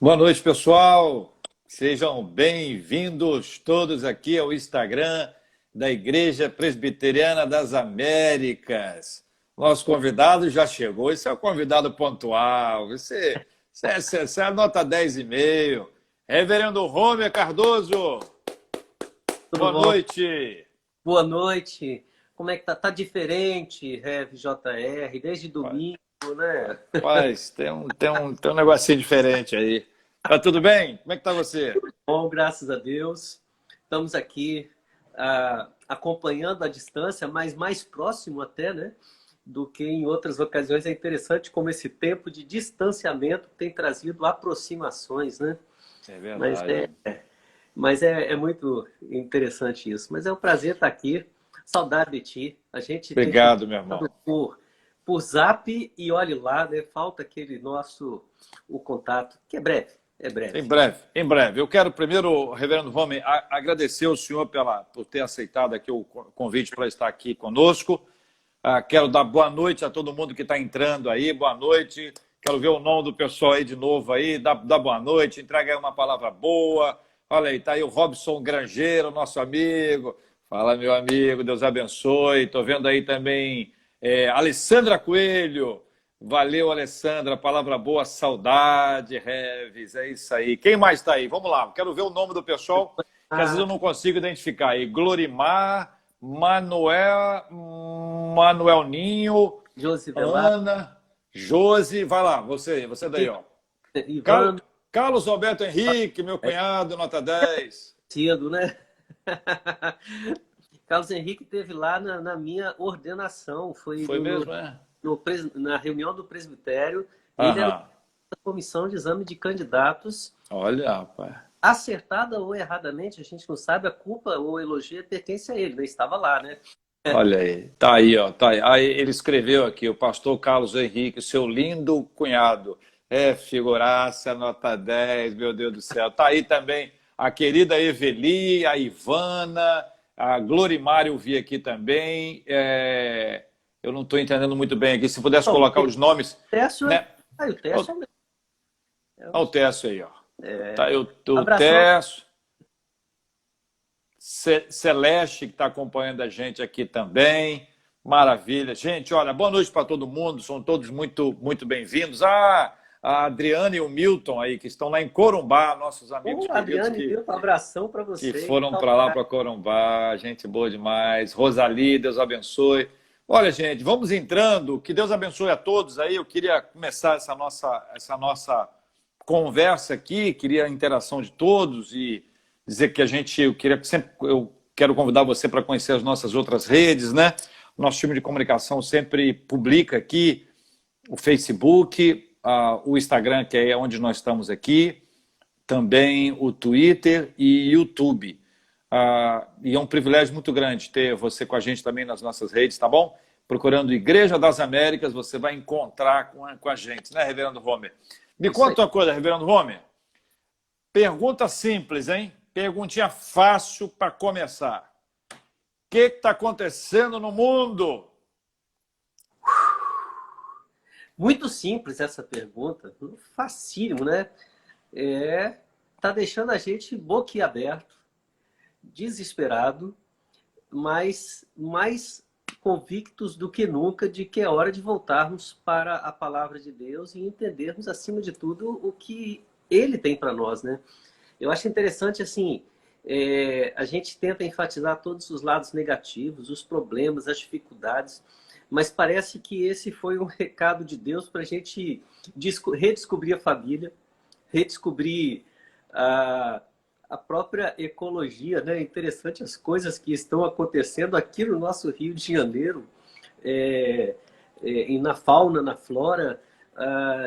Boa noite, pessoal. Sejam bem-vindos todos aqui ao Instagram da Igreja Presbiteriana das Américas. Nosso convidado já chegou. Esse é o convidado pontual. Você é a nota 10,5. Reverendo Romer Cardoso. Tudo Boa bom? noite. Boa noite. Como é que tá? Tá diferente, Rev JR, desde domingo, né? Rapaz, tem um negocinho diferente aí. Tá tudo bem? Como é que tá você? Bom, graças a Deus. Estamos aqui acompanhando a distância, mas mais próximo até, né? Do que em outras ocasiões. É interessante como esse tempo de distanciamento tem trazido aproximações, né? É Mas verdade. é muito interessante isso. Mas é um prazer estar aqui. Saudade de ti. A gente tem Obrigado, meu conversado irmão. por Zap e olhe lá, né? Falta aquele o contato, que é breve, é Em breve. breve, em breve. Eu quero primeiro, Reverendo Romer, agradecer ao senhor por ter aceitado aqui o convite para estar aqui conosco. Quero dar boa noite a todo mundo que está entrando aí, boa noite. Quero ver o nome do pessoal aí de novo aí, dá boa noite, entrega aí uma palavra boa. Olha aí, está aí o Robson Grangeiro, nosso amigo. Fala, meu amigo, Deus abençoe. Estou vendo aí também Alessandra Coelho. Valeu, Alessandra. Palavra boa, saudade, Reves. É isso aí. Quem mais está aí? Vamos lá. Quero ver o nome do pessoal, que às vezes eu Ah, não consigo identificar aí. Glorimar, Manuel Ninho, Josi Velar, Ana, Josi. Vai lá, você daí, ó. Ivan, Carlos Alberto Henrique, meu é cunhado, nota 10. cedo, né? Carlos Henrique esteve lá na minha ordenação, foi Foi mesmo, é? na reunião do presbitério. Ele era Aham. da comissão de exame de candidatos. Olha, rapaz. Acertada ou erradamente, a gente não sabe, a culpa ou o elogio pertence a ele, né? Estava lá, né? Olha aí, tá aí, ó, tá aí. Aí ele escreveu aqui, o pastor Carlos Henrique, seu lindo cunhado. É figuraça, nota 10, meu Deus do céu. Tá aí também a querida Eveli, a Ivana, a Glorimário eu vi aqui também. Eu não estou entendendo muito bem aqui. Se pudesse Bom, colocar os nomes, Técio né? o Olha Técio é o o Técio aí, ó. Tá aí o abração. Técio. Celeste, que está acompanhando a gente aqui também. Maravilha. Gente, olha, boa noite para todo mundo. São todos muito, muito bem-vindos. A Adriana e o Milton aí, que estão lá em Corumbá, nossos amigos Ô, queridos Adriane, que, viu? Um abração para que você. foram para lá, para Corumbá. Gente boa demais. Rosali, Deus abençoe. Olha, gente, vamos entrando. Que Deus abençoe a todos aí. Eu queria começar essa nossa conversa aqui, queria a interação de todos e dizer que eu quero convidar você para conhecer as nossas outras redes, né? O nosso time de comunicação sempre publica aqui o Facebook, o Instagram, que é onde nós estamos aqui, também o Twitter e YouTube. E é um privilégio muito grande ter você com a gente também nas nossas redes, tá bom? Procurando Igreja das Américas, você vai encontrar com a gente, né, Reverendo Romer? Me Isso aí. conta uma coisa, Reverendo Romer. Pergunta simples, hein? Perguntinha fácil para começar. O que está acontecendo no mundo? Muito simples essa pergunta, facílimo, né? Tá deixando a gente boquiaberto, desesperado, mas mais convictos do que nunca de que é hora de voltarmos para a palavra de Deus e entendermos, acima de tudo, o que Ele tem para nós, né? Eu acho interessante, assim, a gente tenta enfatizar todos os lados negativos, os problemas, as dificuldades, mas parece que esse foi um recado de Deus para a gente redescobrir a família, redescobrir a, a própria ecologia, né? Interessante as coisas que estão acontecendo aqui no nosso Rio de Janeiro, e na fauna, na flora,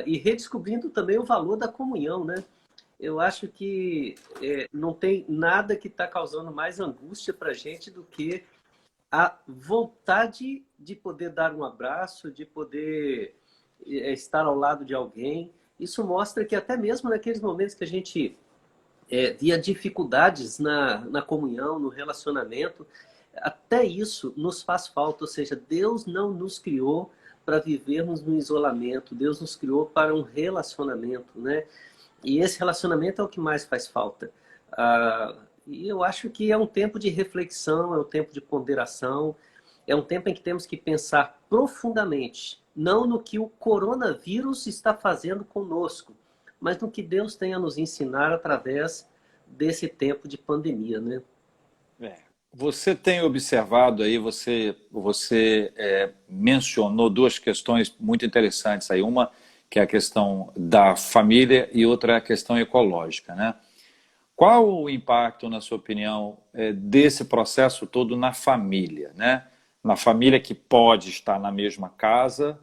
e redescobrindo também o valor da comunhão, né? Eu acho que não tem nada que está causando mais angústia para a gente do que a vontade de poder dar um abraço, de poder estar ao lado de alguém. Isso mostra que até mesmo naqueles momentos que a gente via dificuldades na comunhão, no relacionamento, até isso nos faz falta. Ou seja, Deus não nos criou para vivermos no isolamento, Deus nos criou para um relacionamento, né? E esse relacionamento é o que mais faz falta. E eu acho que é um tempo de reflexão, é um tempo de ponderação, é um tempo em que temos que pensar profundamente, não no que o coronavírus está fazendo conosco, mas no que Deus tem a nos ensinar através desse tempo de pandemia, né? Você tem observado aí, você mencionou duas questões muito interessantes aí. Uma que é a questão da família e outra é a questão ecológica, né? Qual o impacto, na sua opinião, desse processo todo na família, né? Na família que pode estar na mesma casa,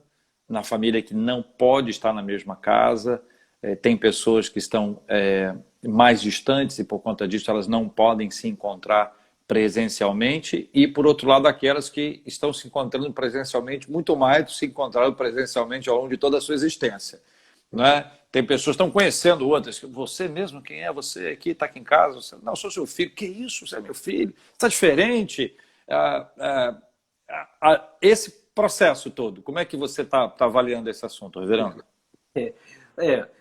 na família que não pode estar na mesma casa, tem pessoas que estão mais distantes e por conta disso elas não podem se encontrar presencialmente e, por outro lado, aquelas que estão se encontrando presencialmente muito mais do que se encontraram presencialmente ao longo de toda a sua existência. Né? Tem pessoas que estão conhecendo outras. Você mesmo, quem é você aqui? Está aqui em casa? Você, não, sou seu filho. Que isso? Você é meu filho? Está diferente? Esse processo todo, como é que você está avaliando esse assunto, reverendo?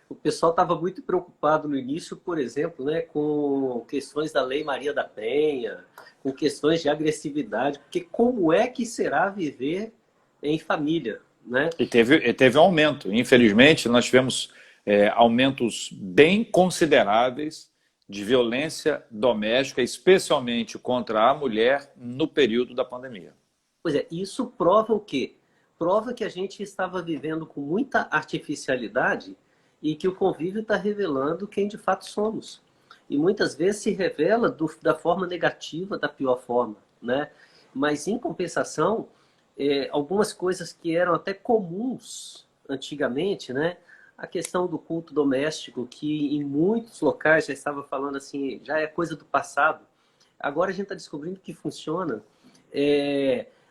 O pessoal estava muito preocupado no início, por exemplo, né, com questões da Lei Maria da Penha, com questões de agressividade, porque como é que será viver em família? Né? E teve um aumento. Infelizmente, nós tivemos aumentos bem consideráveis de violência doméstica, especialmente contra a mulher, no período da pandemia. Pois é, isso prova o quê? Prova que a gente estava vivendo com muita artificialidade e que o convívio está revelando quem de fato somos. E muitas vezes se revela da forma negativa, da pior forma, né? Mas, em compensação, algumas coisas que eram até comuns antigamente, né? A questão do culto doméstico, que em muitos locais já estava falando assim, já é coisa do passado. Agora a gente está descobrindo que funciona.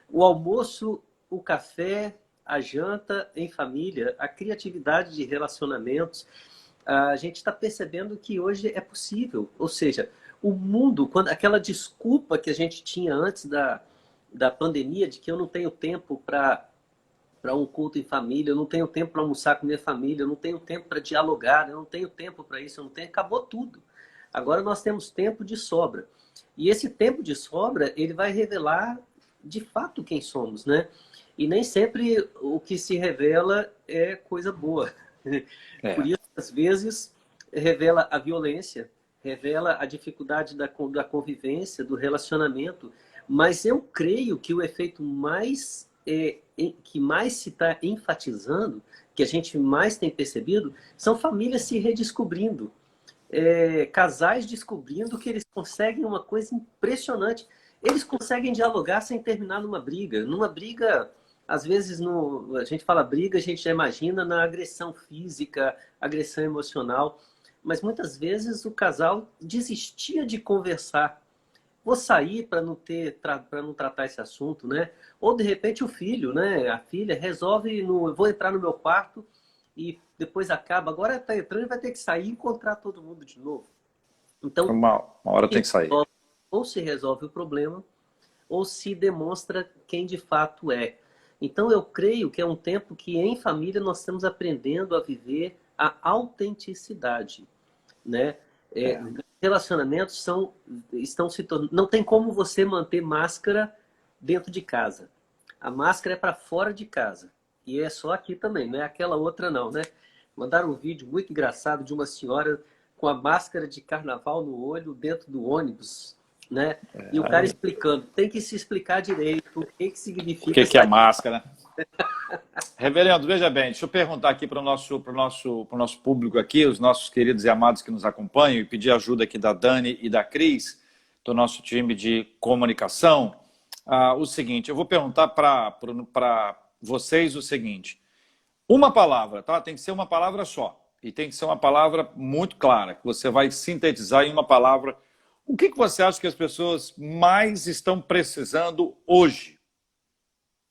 O almoço, o café, a janta em família, a criatividade de relacionamentos, a gente está percebendo que hoje é possível. Ou seja, o mundo, aquela desculpa que a gente tinha antes da pandemia, de que eu não tenho tempo para um culto em família, eu não tenho tempo para almoçar com minha família, eu não tenho tempo para dialogar, eu não tenho tempo para isso, acabou tudo. Agora nós temos tempo de sobra. E esse tempo de sobra, ele vai revelar de fato quem somos, né? E nem sempre o que se revela é coisa boa. Por isso, às vezes, revela a violência, revela a dificuldade da convivência, do relacionamento. Mas eu creio que o efeito que mais se está enfatizando, que a gente mais tem percebido, são famílias se redescobrindo. Casais descobrindo que eles conseguem uma coisa impressionante. Eles conseguem dialogar sem terminar numa briga. Numa briga, às vezes, a gente fala briga, a gente já imagina na agressão física, agressão emocional. Mas muitas vezes o casal desistia de conversar. Vou sair para não tratar esse assunto, né? Ou de repente o filho, né? A filha resolve, vou entrar no meu quarto e depois acaba. Agora está entrando e vai ter que sair e encontrar todo mundo de novo. Então, uma hora tem que sair. Ou se resolve o problema, ou se demonstra quem de fato é. Então, eu creio que é um tempo que, em família, nós estamos aprendendo a viver a autenticidade, né? Relacionamentos estão se tornando... Não tem como você manter máscara dentro de casa. A máscara é para fora de casa. E é só aqui também, não é aquela outra não, né? Mandaram um vídeo muito engraçado de uma senhora com a máscara de carnaval no olho dentro do ônibus, né? E o cara explicando, tem que se explicar direito o que significa... O que é máscara? Reverendo, veja bem, deixa eu perguntar aqui para o nosso público aqui, os nossos queridos e amados que nos acompanham, e pedir ajuda aqui da Dani e da Cris, do nosso time de comunicação, o seguinte, eu vou perguntar para vocês o seguinte, uma palavra, tá? Tem que ser uma palavra só, e tem que ser uma palavra muito clara, que você vai sintetizar em uma palavra. O que você acha que as pessoas mais estão precisando hoje?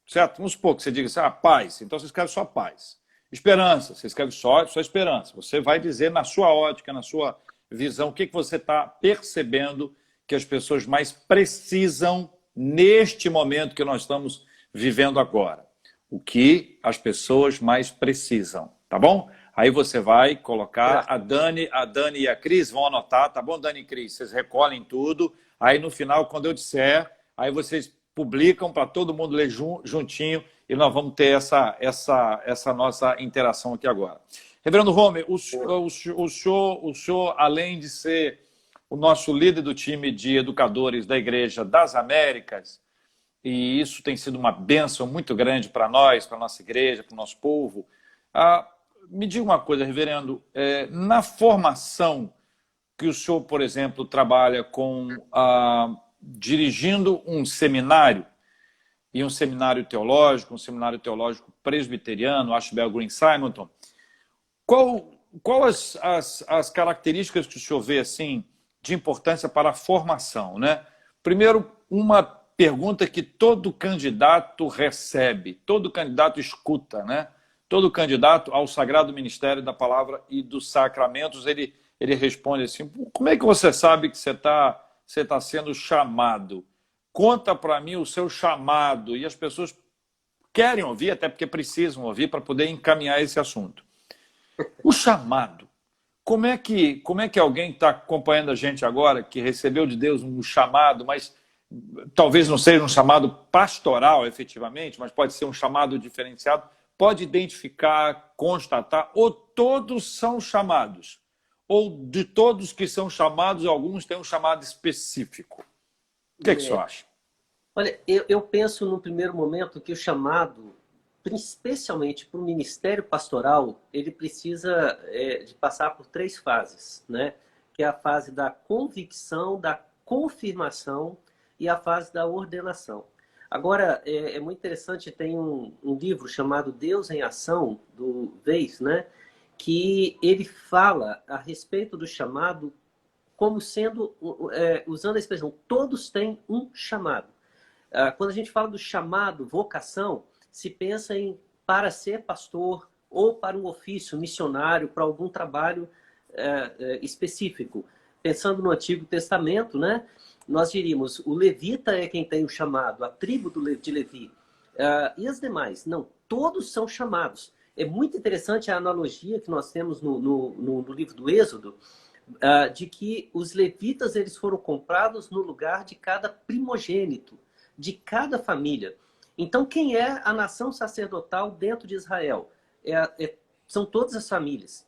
Certo? Vamos supor que você diga assim, paz, então você escreve só paz. Esperança, você escreve só esperança. Você vai dizer na sua ótica, na sua visão, o que você está percebendo que as pessoas mais precisam neste momento que nós estamos vivendo agora. O que as pessoas mais precisam, tá bom? Aí você vai colocar a Dani e a Cris vão anotar, tá bom, Dani e Cris? Vocês recolhem tudo. Aí no final, quando eu disser, aí vocês publicam para todo mundo ler juntinho e nós vamos ter essa nossa interação aqui agora. Reverendo Romer, o senhor, além de ser o nosso líder do time de educadores da Igreja das Américas, e isso tem sido uma bênção muito grande para nós, para a nossa igreja, para o nosso povo, me diga uma coisa, reverendo, na formação que o senhor, por exemplo, trabalha com dirigindo um seminário, e um seminário teológico presbiteriano, Ashbel Green Simonton, qual as características que o senhor vê assim, de importância para a formação, né? Primeiro, uma pergunta que todo candidato recebe, todo candidato escuta, né? Todo candidato ao sagrado ministério da palavra e dos sacramentos, ele responde assim, como é que você sabe que você tá sendo chamado? Conta para mim o seu chamado. E as pessoas querem ouvir, até porque precisam ouvir para poder encaminhar esse assunto. O chamado. Como é que alguém está acompanhando a gente agora, que recebeu de Deus um chamado, mas talvez não seja um chamado pastoral, efetivamente, mas pode ser um chamado diferenciado, pode identificar, constatar, ou todos são chamados, ou de todos que são chamados, alguns têm um chamado específico. O que é que o senhor acha? Olha, eu penso no primeiro momento que o chamado, especialmente para o ministério pastoral, ele precisa de passar por 3 fases, né? Que é a fase da convicção, da confirmação e a fase da ordenação. Agora, é muito interessante, tem um livro chamado Deus em Ação, do Weiss, né? Que ele fala a respeito do chamado como sendo, usando a expressão, todos têm um chamado. Quando a gente fala do chamado, vocação, se pensa em para ser pastor ou para um ofício missionário, para algum trabalho específico. Pensando no Antigo Testamento, né, nós diríamos, o levita é quem tem o chamado, a tribo de Levi. E as demais? Não, todos são chamados. É muito interessante a analogia que nós temos no livro do Êxodo, de que os levitas eles foram comprados no lugar de cada primogênito, de cada família. Então, quem é a nação sacerdotal dentro de Israel? São todas as famílias.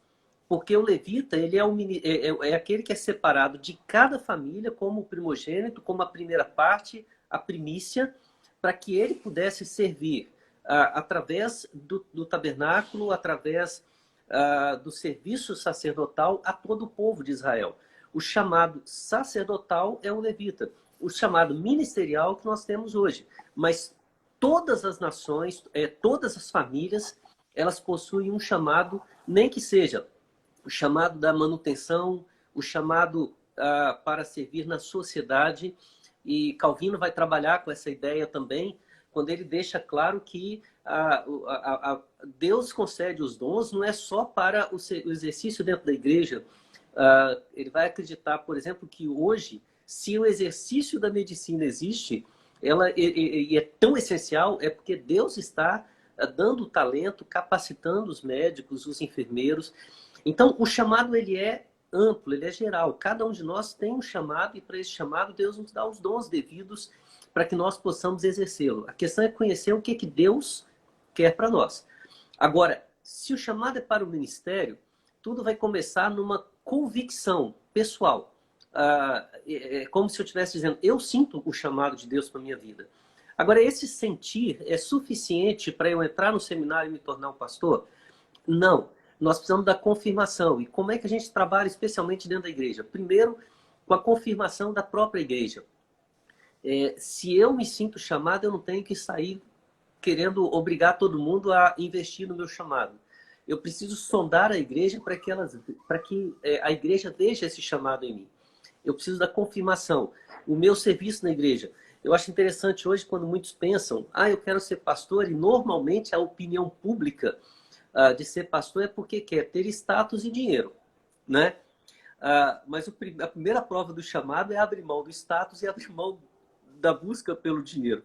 Porque o levita ele é aquele que é separado de cada família como primogênito, como a primeira parte, a primícia, para que ele pudesse servir através do tabernáculo, através do serviço sacerdotal a todo o povo de Israel. O chamado sacerdotal é o levita. O chamado ministerial que nós temos hoje. Mas todas as nações, todas as famílias, elas possuem um chamado, nem que seja o chamado da manutenção, o chamado para servir na sociedade. E Calvino vai trabalhar com essa ideia também, quando ele deixa claro que Deus concede os dons, não é só para o exercício dentro da igreja. Ele vai acreditar, por exemplo, que hoje, se o exercício da medicina existe, e é tão essencial, é porque Deus está dando talento, capacitando os médicos, os enfermeiros. Então, o chamado ele é amplo, ele é geral. Cada um de nós tem um chamado, e para esse chamado Deus nos dá os dons devidos para que nós possamos exercê-lo. A questão é conhecer o que Deus quer para nós. Agora, se o chamado é para o ministério, tudo vai começar numa convicção pessoal. É como se eu estivesse dizendo, eu sinto o chamado de Deus para a minha vida. Agora, esse sentir é suficiente para eu entrar no seminário e me tornar um pastor? Não. Nós precisamos da confirmação. E como é que a gente trabalha especialmente dentro da igreja? Primeiro, com a confirmação da própria igreja. Se eu me sinto chamado, eu não tenho que sair querendo obrigar todo mundo a investir no meu chamado. Eu preciso sondar a igreja para que a igreja veja esse chamado em mim. Eu preciso da confirmação. O meu serviço na igreja. Eu acho interessante hoje quando muitos pensam, eu quero ser pastor, e normalmente a opinião pública de ser pastor é porque quer ter status e dinheiro, né? Mas a primeira prova do chamado é abrir mão do status e abrir mão da busca pelo dinheiro.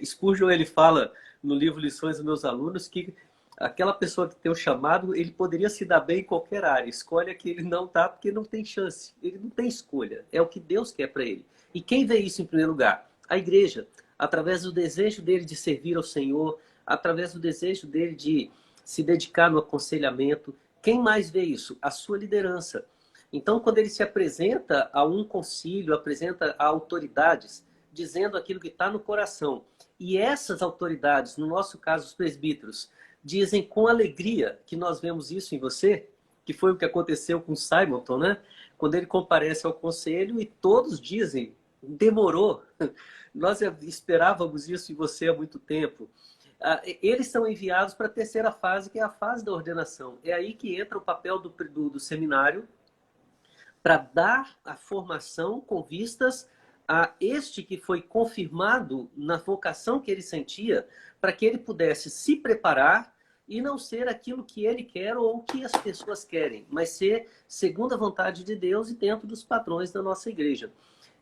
Spurgeon, ele fala no livro Lições dos Meus Alunos que Aquela pessoa que tem o chamado, ele poderia se dar bem em qualquer área. Escolhe a que ele não tá, porque não tem chance. Ele não tem escolha. É o que Deus quer para ele. E quem vê isso em primeiro lugar? A igreja, através do desejo dele de servir ao Senhor, através do desejo dele de se dedicar no aconselhamento. Quem mais vê isso? A sua liderança. Então, quando ele se apresenta a um concílio, apresenta a autoridades, dizendo aquilo que está no coração, e essas autoridades, no nosso caso os presbíteros, dizem com alegria que nós vemos isso em você, que foi o que aconteceu com Simonton, né? Quando ele comparece ao conselho e todos dizem, demorou, nós esperávamos isso em você há muito tempo. Eles são enviados para a terceira fase, que é a fase da ordenação. É aí que entra o papel do seminário, para dar a formação com vistas a este que foi confirmado na vocação que ele sentia, para que ele pudesse se preparar e não ser aquilo que ele quer ou o que as pessoas querem, mas ser segundo a vontade de Deus e dentro dos padrões da nossa igreja.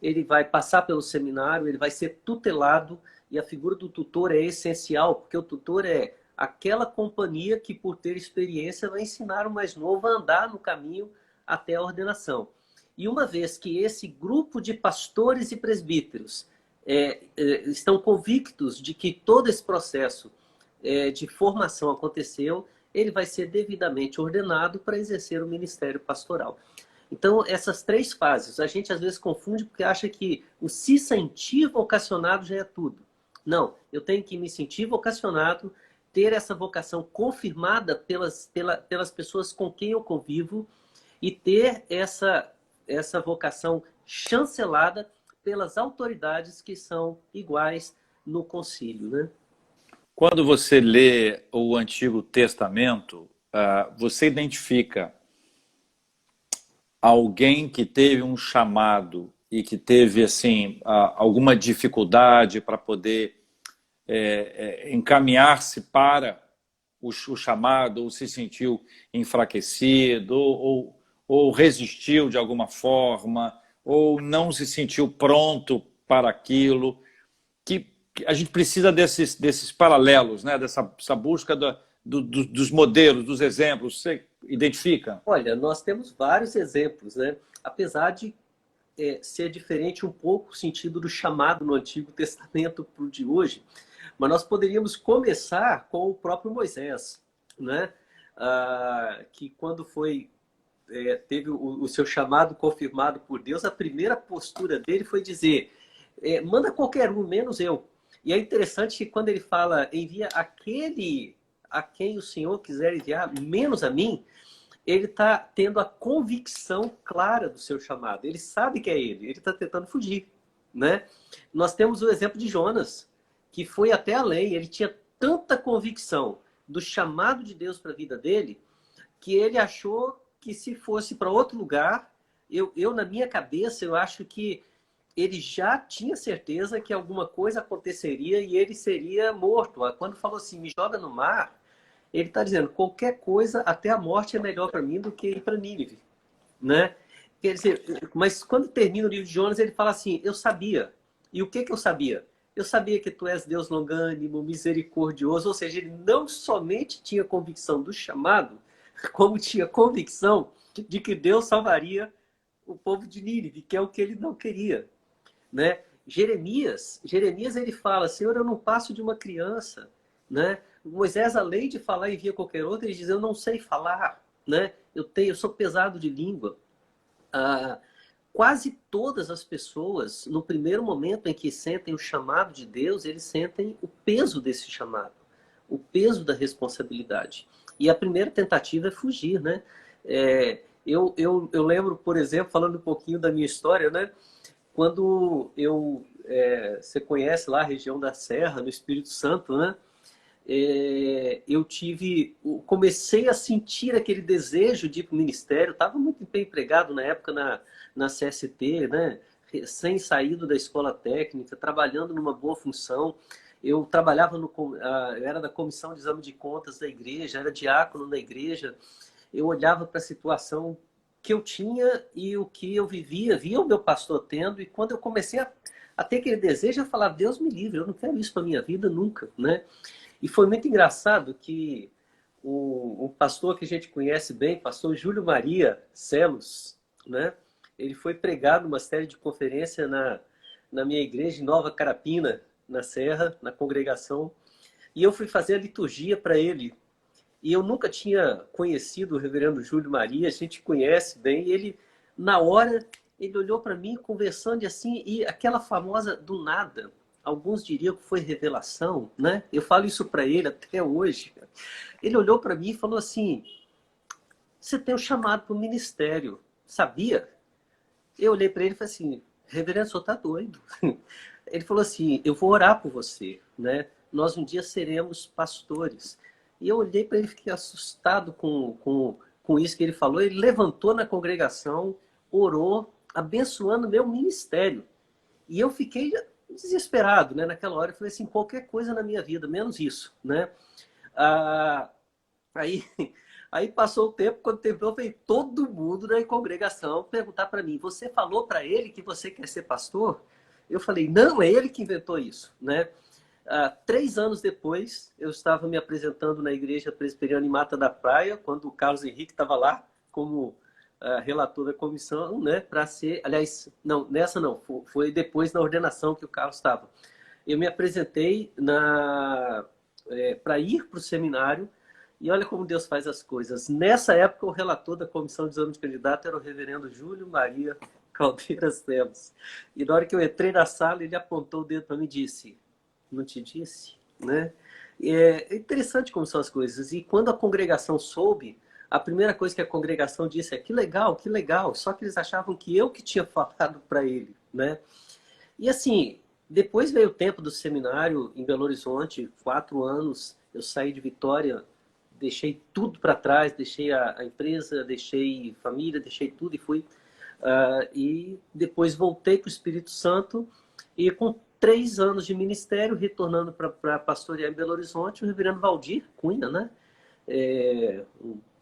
Ele vai passar pelo seminário, ele vai ser tutelado, e a figura do tutor é essencial, porque o tutor é aquela companhia que, por ter experiência, vai ensinar o mais novo a andar no caminho até a ordenação. E uma vez que esse grupo de pastores e presbíteros estão convictos de que todo esse processo de formação aconteceu, ele vai ser devidamente ordenado para exercer o ministério pastoral. Então, essas três fases, a gente às vezes confunde porque acha que o se sentir vocacionado já é tudo. Não, eu tenho que me sentir vocacionado, ter essa vocação confirmada pelas pessoas com quem eu convivo e ter essa vocação chancelada pelas autoridades que são iguais no concílio, né? Quando você lê o Antigo Testamento, você identifica alguém que teve um chamado e que teve assim alguma dificuldade para poder encaminhar-se para o chamado, ou se sentiu enfraquecido, ou resistiu de alguma forma, ou não se sentiu pronto para aquilo, que a gente precisa desses paralelos, né? dessa busca dos modelos, dos exemplos. Você identifica? Olha, nós temos vários exemplos, né? Apesar de ser diferente um pouco o sentido do chamado no Antigo Testamento para o de hoje, mas nós poderíamos começar com o próprio Moisés, né? Que quando teve o seu chamado confirmado por Deus, a primeira postura dele foi dizer, manda qualquer um, menos eu. E é interessante que quando ele fala, envia aquele a quem o Senhor quiser enviar, menos a mim, ele está tendo a convicção clara do seu chamado. Ele sabe que é ele está tentando fugir, né? Nós temos o exemplo de Jonas, que foi até além, ele tinha tanta convicção do chamado de Deus para a vida dele, que ele achou que se fosse para outro lugar, eu na minha cabeça, eu acho que ele já tinha certeza que alguma coisa aconteceria e ele seria morto. Quando falou assim, me joga no mar, ele está dizendo, qualquer coisa, até a morte é melhor para mim do que ir para Nínive, né? Quer dizer, mas quando termina o livro de Jonas, ele fala assim, eu sabia. E o que eu sabia? Eu sabia que tu és Deus longânimo, misericordioso, ou seja, ele não somente tinha convicção do chamado, como tinha convicção de que Deus salvaria o povo de Nínive, que é o que ele não queria, né? Jeremias ele fala, Senhor, eu não passo de uma criança, né? Moisés, além de falar envia qualquer outro, ele diz, eu não sei falar, né? Eu sou pesado de língua. Quase todas as pessoas, no primeiro momento em que sentem o chamado de Deus, eles sentem o peso desse chamado, o peso da responsabilidade. E a primeira tentativa é fugir, né? Eu lembro, por exemplo, falando um pouquinho da minha história, né? Quando você conhece lá a região da Serra, no Espírito Santo, né? Comecei a sentir aquele desejo de ir para o ministério. Estava muito bem empregado na época na CST, né? Recém saído da escola técnica, trabalhando numa boa função. Eu trabalhava eu era da comissão de exame de contas da igreja, era diácono na igreja. Eu olhava para a situação que eu tinha e o que eu via o meu pastor tendo. E quando eu comecei a ter aquele desejo, eu falava, Deus me livre, eu não quero isso para minha vida nunca, né? E foi muito engraçado que um pastor que a gente conhece bem, pastor Júlio Maria Celos, né? Ele foi pregar numa série de conferências na minha igreja em Nova Carapina, na Serra, na congregação, e eu fui fazer a liturgia para ele. E eu nunca tinha conhecido o reverendo Júlio Maria, a gente conhece bem, e ele, na hora, ele olhou para mim, conversando, e assim, e aquela famosa do nada, alguns diriam que foi revelação, né? Eu falo isso para ele até hoje. Ele olhou para mim e falou assim, você tem um chamado para o ministério, sabia? Eu olhei para ele e falei assim, reverendo, o senhor está doido. Ele falou assim, eu vou orar por você, né? Nós um dia seremos pastores. E eu olhei para ele e fiquei assustado com isso que ele falou. Ele levantou na congregação, orou, abençoando meu ministério. E eu fiquei desesperado, né? Naquela hora eu falei assim, qualquer coisa na minha vida, menos isso, né? Ah, aí, aí passou o tempo, quando terminou, veio todo mundo na congregação perguntar para mim, você falou para ele que você quer ser pastor? Eu falei, não, é ele que inventou isso, né? 3 anos depois, eu estava me apresentando na igreja presbiteriana em Mata da Praia, quando o Carlos Henrique estava lá como relator da comissão, né, para ser, aliás, não, nessa não, foi depois na ordenação que o Carlos estava. Eu me apresentei para ir para o seminário, e olha como Deus faz as coisas. Nessa época, o relator da comissão de exame de candidato era o reverendo Júlio Maria Caldeiras Teles. E na hora que eu entrei na sala, ele apontou o dedo para mim e disse, não te disse? Né? É interessante como são as coisas. E quando a congregação soube, a primeira coisa que a congregação disse é que legal, que legal. Só que eles achavam que eu que tinha falado para ele. Né? E assim, depois veio o tempo do seminário em Belo Horizonte, 4 anos. Eu saí de Vitória, deixei tudo para trás, deixei a empresa, deixei família, deixei tudo e fui. E depois voltei para o Espírito Santo e com 3 anos de ministério, retornando para pastorear em Belo Horizonte, o reverendo Valdir Cunha, né?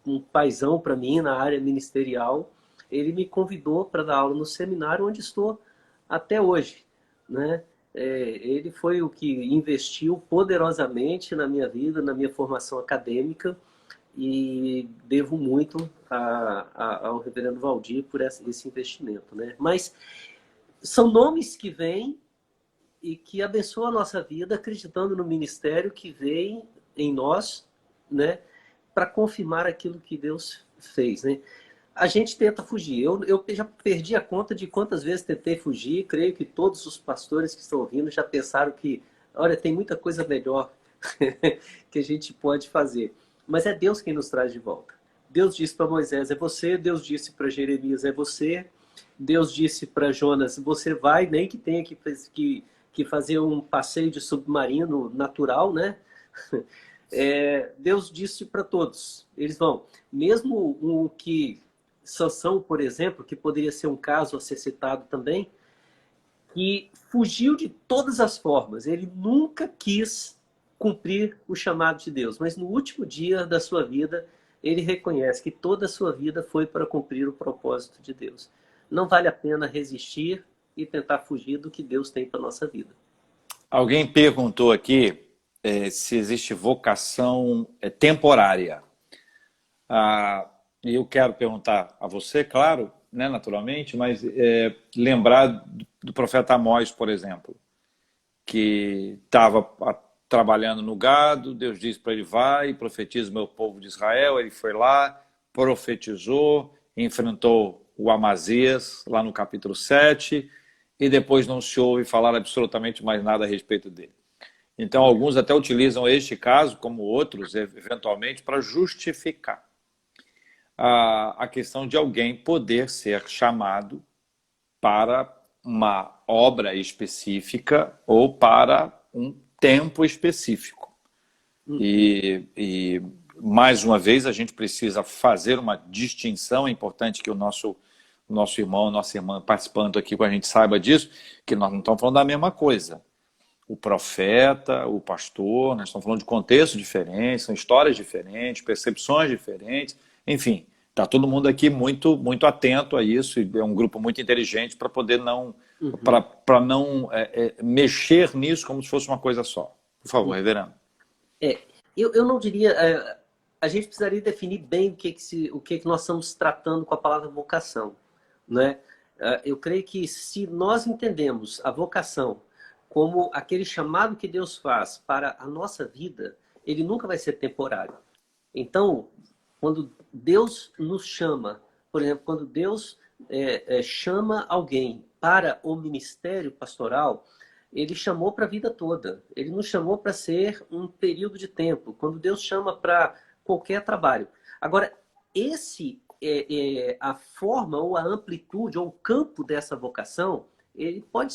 Um paizão para mim na área ministerial, ele me convidou para dar aula no seminário onde estou até hoje, né? Ele foi o que investiu poderosamente na minha vida, na minha formação acadêmica, e devo muito ao reverendo Valdir por esse investimento, né? Mas são nomes que vêm e que abençoam a nossa vida, acreditando no ministério que vem em nós, né, para confirmar aquilo que Deus fez, né? A gente tenta fugir. Eu já perdi a conta de quantas vezes tentei fugir. Creio que todos os pastores que estão ouvindo já pensaram que, olha, tem muita coisa melhor que a gente pode fazer. Mas é Deus quem nos traz de volta. Deus disse para Moisés, é você. Deus disse para Jeremias, é você. Deus disse para Jonas, você vai, nem que tenha que fazer um passeio de submarino natural, né? Deus disse para todos, eles vão. Mesmo o que Sansão, por exemplo, que poderia ser um caso a ser citado também, que fugiu de todas as formas. Ele nunca quis cumprir o chamado de Deus, mas no último dia da sua vida, ele reconhece que toda a sua vida foi para cumprir o propósito de Deus. Não vale a pena resistir e tentar fugir do que Deus tem para a nossa vida. Alguém perguntou aqui se existe vocação temporária. E eu quero perguntar a você, claro, né, naturalmente, mas lembrar do profeta Amós, por exemplo, que estava trabalhando no gado, Deus disse para ele, vai e profetiza o meu povo de Israel. Ele foi lá, profetizou, enfrentou o Amazias, lá no capítulo 7, e depois não se ouve falar absolutamente mais nada a respeito dele. Então, alguns até utilizam este caso, como outros, eventualmente, para justificar a questão de alguém poder ser chamado para uma obra específica ou para um tempo específico. E mais uma vez, a gente precisa fazer uma distinção. É importante que o nosso irmão, nossa irmã participando aqui com a gente saiba disso, que nós não estamos falando da mesma coisa. O profeta, o pastor, nós estamos falando de contextos diferentes, são histórias diferentes, percepções diferentes, enfim, está todo mundo aqui muito, muito atento a isso, e é um grupo muito inteligente para poder não, para não mexer nisso como se fosse uma coisa só. Por favor, reverendo. Eu não diria... a gente precisaria definir bem o que nós estamos tratando com a palavra vocação, né? Eu creio que se nós entendemos a vocação como aquele chamado que Deus faz para a nossa vida, ele nunca vai ser temporário. Então, quando Deus nos chama, por exemplo, quando Deus chama alguém para o ministério pastoral, ele chamou para a vida toda. Ele não chamou para ser um período de tempo. Quando Deus chama para qualquer trabalho. Agora, a forma ou a amplitude ou o campo dessa vocação, ele pode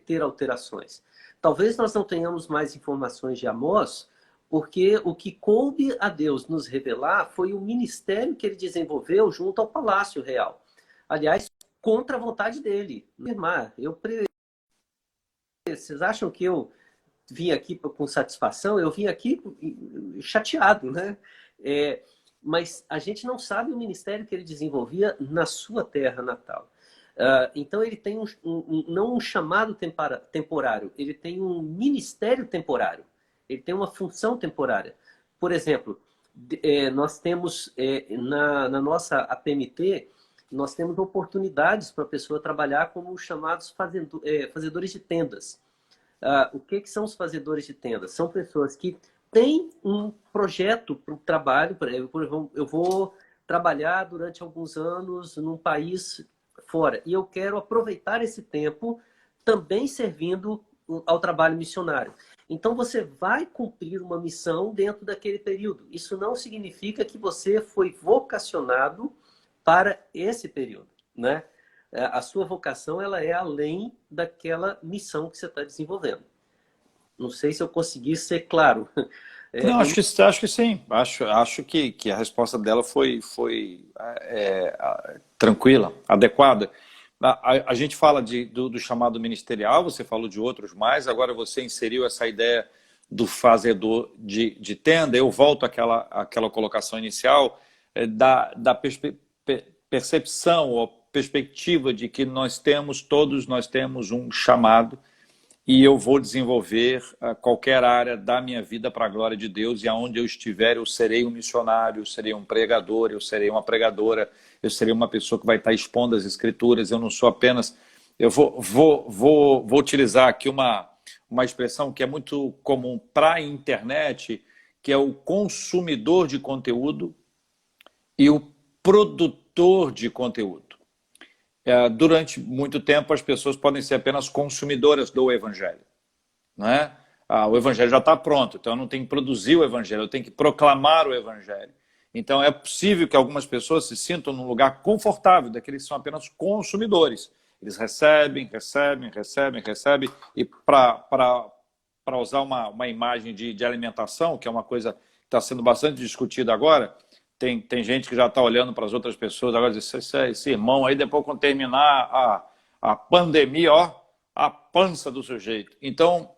ter alterações. Talvez nós não tenhamos mais informações de Amós, porque o que coube a Deus nos revelar foi o ministério que ele desenvolveu junto ao Palácio Real. Aliás, contra a vontade dele. Vocês acham que eu vim aqui com satisfação? Eu vim aqui chateado, né? Mas a gente não sabe o ministério que ele desenvolvia na sua terra natal. Então ele tem não um chamado temporário, ele tem um ministério temporário. Ele tem uma função temporária. Por exemplo, nós temos na nossa APMT, nós temos oportunidades para a pessoa trabalhar como os chamados fazedores de tendas. O que são os fazedores de tendas? São pessoas que têm um projeto para o trabalho. Eu vou trabalhar durante alguns anos num país fora e eu quero aproveitar esse tempo também servindo ao trabalho missionário. Então você vai cumprir uma missão dentro daquele período. Isso não significa que você foi vocacionado para esse período, né? A sua vocação ela é além daquela missão que você está desenvolvendo. Não sei se eu consegui ser claro. Não, acho que sim. Acho que a resposta dela foi tranquila, adequada. A gente fala do chamado ministerial, você falou de outros mais, agora você inseriu essa ideia do fazedor de tenda. Eu volto àquela colocação inicial da percepção ou perspectiva de que todos nós temos um chamado e eu vou desenvolver qualquer área da minha vida para a glória de Deus, e aonde eu estiver eu serei um missionário, eu serei um pregador, eu serei uma pregadora, eu serei uma pessoa que vai estar expondo as escrituras. Eu não sou apenas... Eu vou utilizar aqui uma expressão que é muito comum para a internet, que é o consumidor de conteúdo e o produtor de conteúdo. Durante muito tempo as pessoas podem ser apenas consumidoras do evangelho, não é? O evangelho já está pronto, então eu não tenho que produzir o evangelho, eu tenho que proclamar o evangelho. Então é possível que algumas pessoas se sintam num lugar confortável, daqueles que são apenas consumidores. Eles recebem, e para usar uma imagem de alimentação, que é uma coisa que está sendo bastante discutida agora, tem gente que já está olhando para as outras pessoas agora e diz: esse irmão aí, depois quando terminar a pandemia, ó, a pança do sujeito. Então,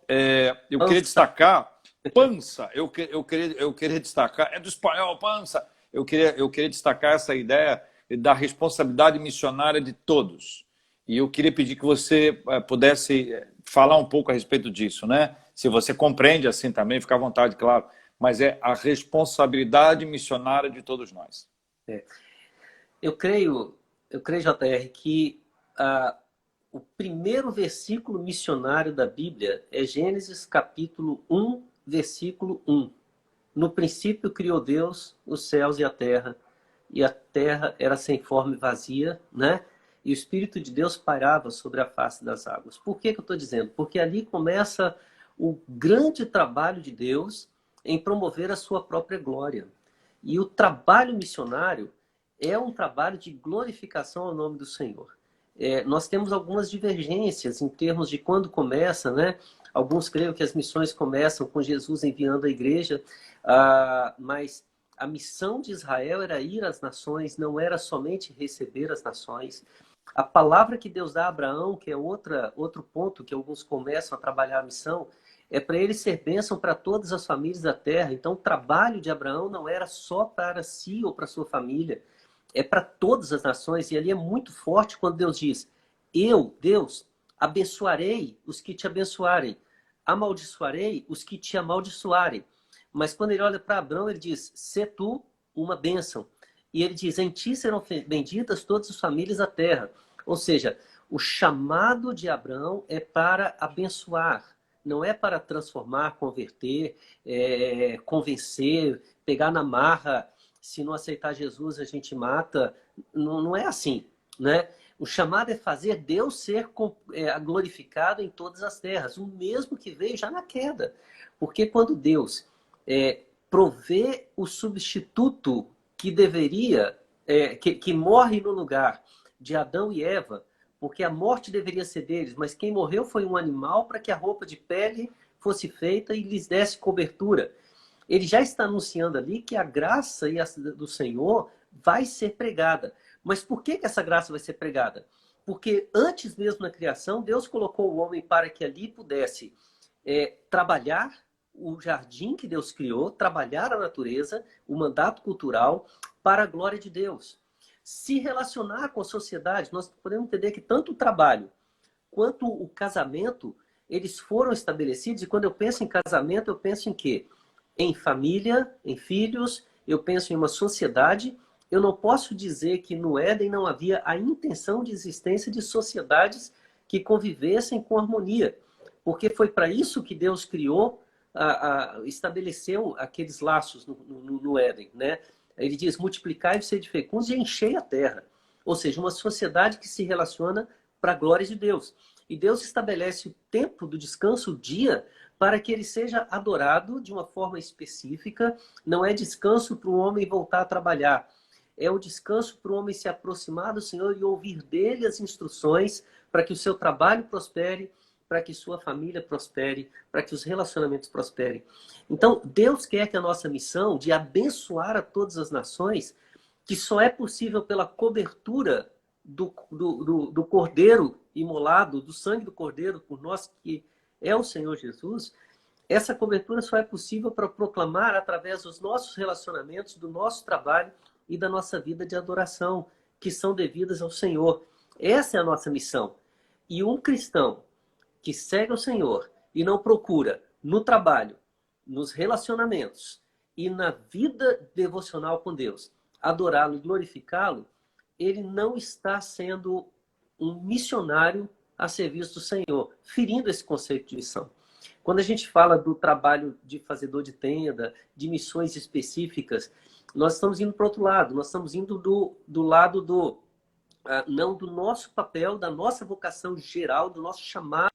eu queria destacar, pança, eu queria destacar, é do espanhol, pança, eu queria destacar essa ideia da responsabilidade missionária de todos. E eu queria pedir que você pudesse falar um pouco a respeito disso, né? Se você compreende assim também, fica à vontade, claro. Mas é a responsabilidade missionária de todos nós. Eu creio, JR, que o primeiro versículo missionário da Bíblia é Gênesis capítulo 1, versículo 1. No princípio criou Deus os céus e a terra era sem forma e vazia, né? E o Espírito de Deus pairava sobre a face das águas. Por que eu estou dizendo? Porque ali começa o grande trabalho de Deus em promover a sua própria glória. E o trabalho missionário é um trabalho de glorificação ao nome do Senhor. Nós temos algumas divergências em termos de quando começa, né? Alguns creem que as missões começam com Jesus enviando a igreja, mas a missão de Israel era ir às nações, não era somente receber as nações. A palavra que Deus dá a Abraão, que é outro ponto que alguns começam a trabalhar a missão, é para ele ser bênção para todas as famílias da terra. Então, o trabalho de Abraão não era só para si ou para sua família, é para todas as nações. E ali é muito forte quando Deus diz: eu, Deus, abençoarei os que te abençoarem, amaldiçoarei os que te amaldiçoarem. Mas quando ele olha para Abraão, ele diz: se tu uma bênção. E ele diz, em ti serão benditas todas as famílias da terra. Ou seja, o chamado de Abraão é para abençoar, não é para transformar, converter, convencer, pegar na marra. Se não aceitar Jesus, a gente mata. Não, não é assim, né? O chamado é fazer Deus ser glorificado em todas as terras, o mesmo que veio já na queda. Porque quando Deus provê o substituto que deveria, que morre no lugar de Adão e Eva, porque a morte deveria ser deles, mas quem morreu foi um animal para que a roupa de pele fosse feita e lhes desse cobertura. Ele já está anunciando ali que a graça do Senhor vai ser pregada. Mas por que essa graça vai ser pregada? Porque antes mesmo na criação, Deus colocou o homem para que ali pudesse trabalhar o jardim que Deus criou, trabalhar a natureza, o mandato cultural, para a glória de Deus. Se relacionar com a sociedade, nós podemos entender que tanto o trabalho quanto o casamento, eles foram estabelecidos, e quando eu penso em casamento, eu penso em quê? Em família, em filhos, eu penso em uma sociedade. Eu não posso dizer que no Éden não havia a intenção de existência de sociedades que convivessem com harmonia, porque foi para isso que Deus criou, estabeleceu aqueles laços no Éden, né? Ele diz, multiplicai e sede fecundos e enchei a terra. Ou seja, uma sociedade que se relaciona para a glória de Deus. E Deus estabelece o tempo do descanso, o dia, para que ele seja adorado de uma forma específica. Não é descanso para o homem voltar a trabalhar. É o descanso para o homem se aproximar do Senhor e ouvir dele as instruções para que o seu trabalho prospere, para que sua família prospere, para que os relacionamentos prosperem. Então, Deus quer que a nossa missão de abençoar a todas as nações, que só é possível pela cobertura do Cordeiro imolado, do sangue do Cordeiro por nós, que é o Senhor Jesus, essa cobertura só é possível para proclamar através dos nossos relacionamentos, do nosso trabalho e da nossa vida de adoração, que são devidas ao Senhor. Essa é a nossa missão. E um cristão que segue o Senhor e não procura no trabalho, nos relacionamentos e na vida devocional com Deus, adorá-lo e glorificá-lo, ele não está sendo um missionário a serviço do Senhor, ferindo esse conceito de missão. Quando a gente fala do trabalho de fazedor de tenda, de missões específicas, nós estamos indo para o outro lado, nós estamos indo do lado não do nosso papel, da nossa vocação geral, do nosso chamado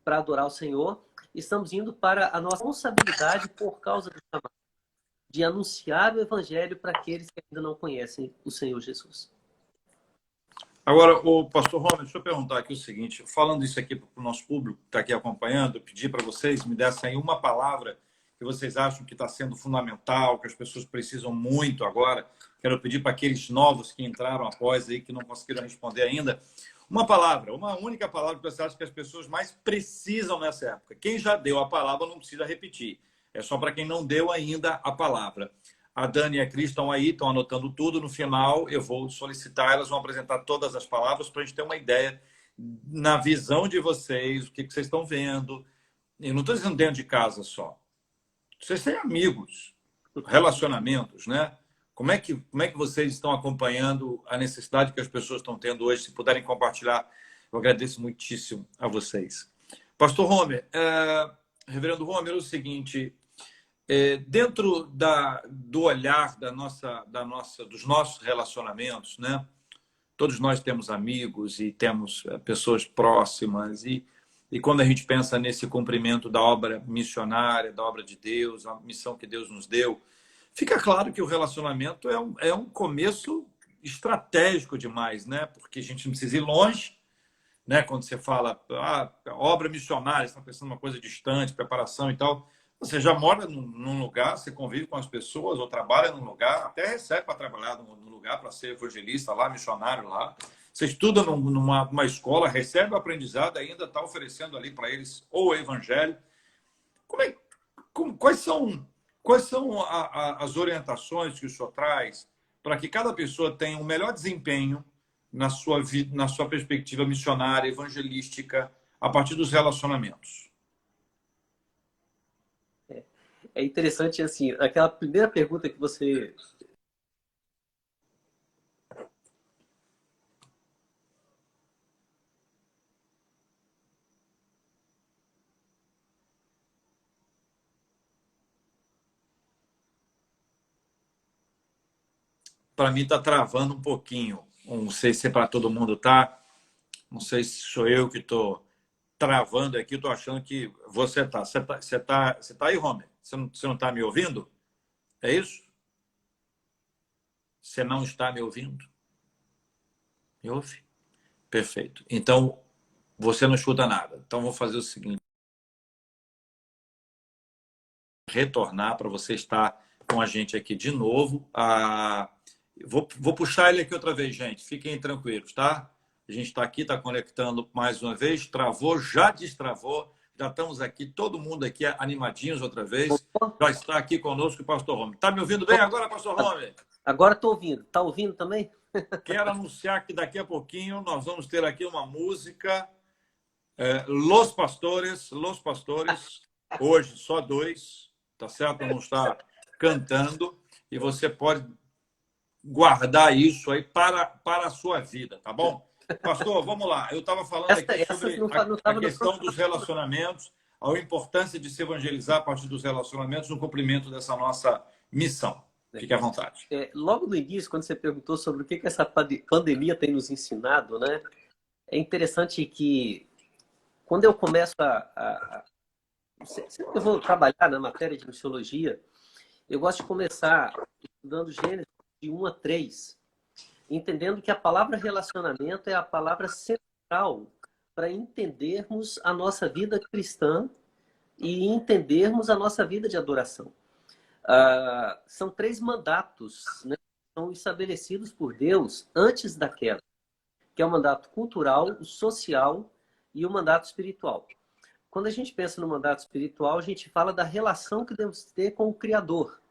para adorar o Senhor, estamos indo para a nossa responsabilidade por causa do chamado, de anunciar o Evangelho para aqueles que ainda não conhecem o Senhor Jesus. Agora, o pastor Romer, deixa eu perguntar aqui o seguinte, falando isso aqui para o nosso público que está aqui acompanhando, eu pedi para vocês me dessem aí uma palavra que vocês acham que está sendo fundamental, que as pessoas precisam muito agora. Quero pedir para aqueles novos que entraram após aí, que não conseguiram responder ainda, uma palavra, uma única palavra que você acha que as pessoas mais precisam nessa época. Quem já deu a palavra não precisa repetir. É só para quem não deu ainda a palavra. A Dani e a Cris estão aí, estão anotando tudo. No final, eu vou solicitar, elas vão apresentar todas as palavras para a gente ter uma ideia na visão de vocês, o que vocês estão vendo. Eu não estou dizendo dentro de casa só. Vocês têm amigos, relacionamentos, né? Como é que vocês estão acompanhando a necessidade que as pessoas estão tendo hoje? Se puderem compartilhar, eu agradeço muitíssimo a vocês. Pastor Romer, Reverendo Romer, é o seguinte, dentro do olhar dos nossos relacionamentos, né? Todos nós temos amigos e temos pessoas próximas e quando a gente pensa nesse cumprimento da obra missionária, da obra de Deus, a missão que Deus nos deu, fica claro que o relacionamento é um começo estratégico demais, né? Porque a gente não precisa ir longe, né? Quando você fala obra missionária, você está pensando numa coisa distante, preparação e tal. Você já mora num lugar, você convive com as pessoas ou trabalha num lugar, até recebe para trabalhar num lugar, para ser evangelista lá, missionário lá. Você estuda numa escola, recebe o aprendizado, ainda está oferecendo ali para eles o evangelho. Quais são as orientações que o senhor traz para que cada pessoa tenha um melhor desempenho na sua vida, na sua perspectiva missionária, evangelística, a partir dos relacionamentos? É interessante, assim, aquela primeira pergunta que você... Para mim está travando um pouquinho. Não sei se é para todo mundo tá. Não sei se sou eu que estou travando aqui. Estou achando que você está. Você tá aí, Romer? Você não está me ouvindo? É isso? Você não está me ouvindo? Me ouve? Perfeito. Então, você não escuta nada. Então, vou fazer o seguinte. Retornar para você estar com a gente aqui de novo. Vou puxar ele aqui outra vez, gente. Fiquem tranquilos, tá? A gente está aqui, está conectando mais uma vez. Travou, já destravou. Já estamos aqui, todo mundo aqui animadinhos outra vez. Já está aqui conosco o pastor Romer. Está me ouvindo bem agora, pastor Romer? Agora estou ouvindo. Está ouvindo também? Quero anunciar que daqui a pouquinho nós vamos ter aqui uma música. Los Pastores. Hoje só 2, tá certo? Não está cantando. E você pode guardar isso aí para a sua vida, tá bom? Pastor, vamos lá. Eu estava falando aqui sobre a questão dos relacionamentos, a importância de se evangelizar a partir dos relacionamentos no cumprimento dessa nossa missão. Fique à vontade. Logo no início, quando você perguntou sobre o que essa pandemia tem nos ensinado, né? É interessante que quando eu começo sempre que eu vou trabalhar na matéria de missiologia, eu gosto de começar estudando Gênesis de 1 a 3, entendendo que a palavra relacionamento é a palavra central para entendermos a nossa vida cristã e entendermos a nossa vida de adoração. São 3 mandatos, né, que são estabelecidos por Deus antes da queda, que é o mandato cultural, o social e o mandato espiritual. Quando a gente pensa no mandato espiritual, a gente fala da relação que devemos ter com o Criador.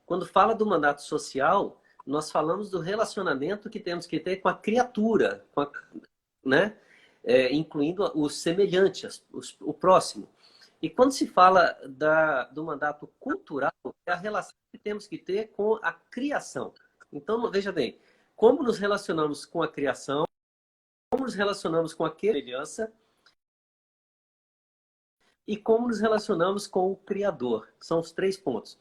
Quando fala do mandato social, nós falamos do relacionamento que temos que ter com a criatura, né? Incluindo os semelhantes, o próximo. E quando se fala do mandato cultural, é a relação que temos que ter com a criação. Então, veja bem, como nos relacionamos com a criação, como nos relacionamos com a semelhança e como nos relacionamos com o Criador. São os 3 pontos.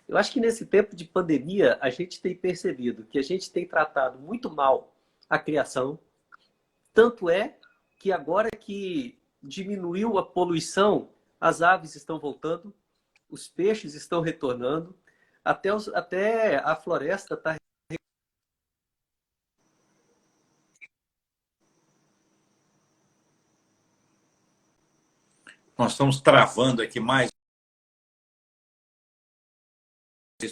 Eu acho que nesse tempo de pandemia, a gente tem percebido que a gente tem tratado muito mal a criação. Tanto é que agora que diminuiu a poluição, as aves estão voltando, os peixes estão retornando, até a floresta está... Nós estamos travando aqui mais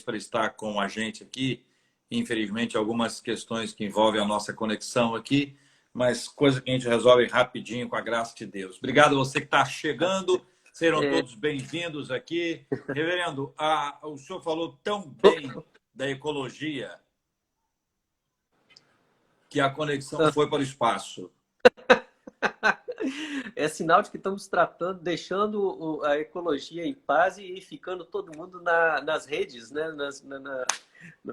para estar com a gente aqui. Infelizmente, algumas questões que envolvem a nossa conexão aqui, mas coisa que a gente resolve rapidinho com a graça de Deus. Obrigado a você que está chegando. Serão todos bem-vindos aqui. Reverendo, o senhor falou tão bem da ecologia que a conexão foi para o espaço. É sinal de que estamos tratando, deixando a ecologia em paz e ficando todo mundo nas redes, né?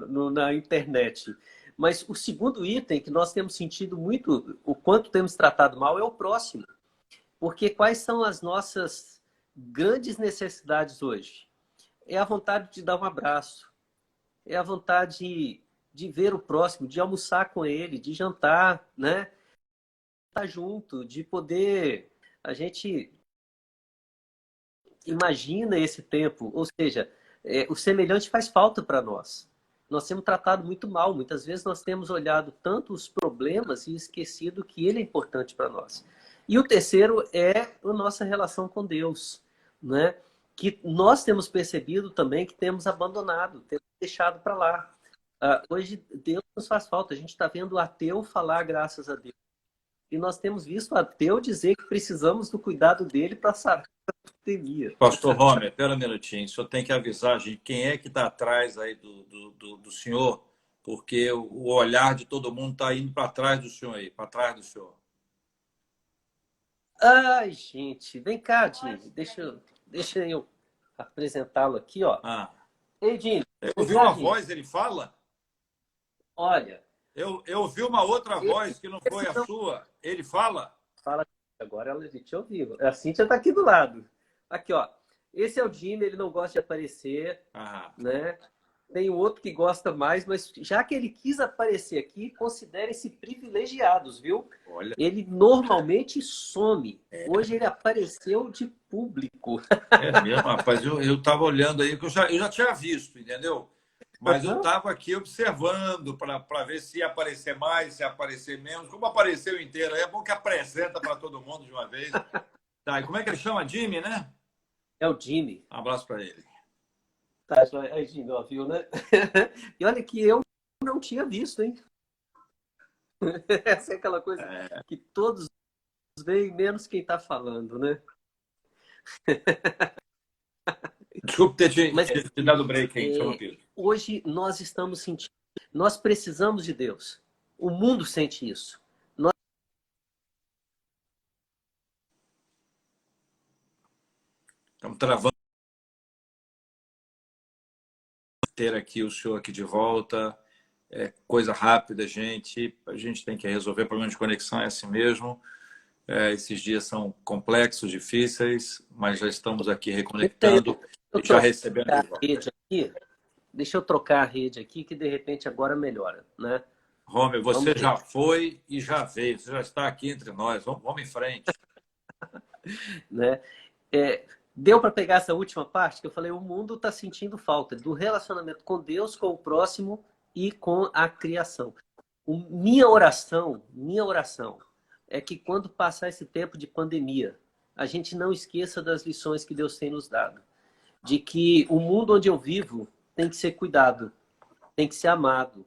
Na internet. Mas o segundo item que nós temos sentido muito, o quanto temos tratado mal, é o próximo. Porque quais são as nossas grandes necessidades hoje? É a vontade de dar um abraço, é a vontade de ver o próximo, de almoçar com ele, de jantar, né? Estar junto, de poder... A gente imagina esse tempo, ou seja, o semelhante faz falta para nós. Nós temos tratado muito mal. Muitas vezes nós temos olhado tanto os problemas e esquecido que ele é importante para nós. E o terceiro é a nossa relação com Deus, né? Que nós temos percebido também que temos abandonado, temos deixado para lá. Hoje Deus nos faz falta. A gente está vendo o ateu falar graças a Deus. E nós temos visto o ateu dizer que precisamos do cuidado dele para sarar a pandemia. Pastor Romer, espera um minutinho. O senhor tem que avisar a gente quem é que está atrás aí do senhor, porque o olhar de todo mundo está indo para trás do senhor aí, para trás do senhor. Ai, gente, vem cá, Jimmy. Deixa eu. apresentá-lo aqui, ó. Ah, Ei, Jimmy, eu vem ouvi cá, uma Jimmy. voz, ele fala? Olha, Eu ouvi uma outra voz que não foi esse a não sua. Ele fala? fala agora, ela te ouviu. A Cíntia está aqui do lado. Aqui, ó. Esse é o Jimmy, ele não gosta de aparecer, Ah, né? Tem um outro que gosta mais, mas já que ele quis aparecer aqui, considerem-se privilegiados, viu? olha, Ele normalmente some. Hoje ele apareceu de público. é mesmo, rapaz. Eu estava olhando aí, que eu já tinha visto, entendeu? Mas eu estava aqui observando para ver se ia aparecer mais, se ia aparecer menos. Como apareceu inteiro, aí é bom que apresenta para todo mundo de uma vez. Tá, e como é que ele chama? Jimmy, né? É o Jimmy. Um abraço para ele. Tá, aí, Jimmy, ó, viu, né? E olha que eu não tinha visto, hein? Essa é aquela coisa que todos veem, menos quem está falando, né? Desculpe ter Mas te dado break aí, é, interrompido. hoje nós estamos sentindo, nós precisamos de Deus. O mundo sente isso. Nós Estamos travando ter aqui o senhor aqui de volta. É coisa rápida, gente. A gente tem que resolver problema de conexão, é assim mesmo. Esses dias são complexos, difíceis, mas já estamos aqui reconectando eu e já trocar recebendo a de volta. rede aqui. Deixa eu trocar a rede aqui, que de repente agora melhora, né? Romer, Vamos você ver, já foi e já veio. Você já está aqui entre nós. Vamos em frente. né? É, deu para pegar essa última parte que eu falei, o mundo está sentindo falta do relacionamento com Deus, com o próximo e com a criação. Minha oração é que quando passar esse tempo de pandemia, a gente não esqueça das lições que Deus tem nos dado. De que o mundo onde eu vivo tem que ser cuidado, tem que ser amado,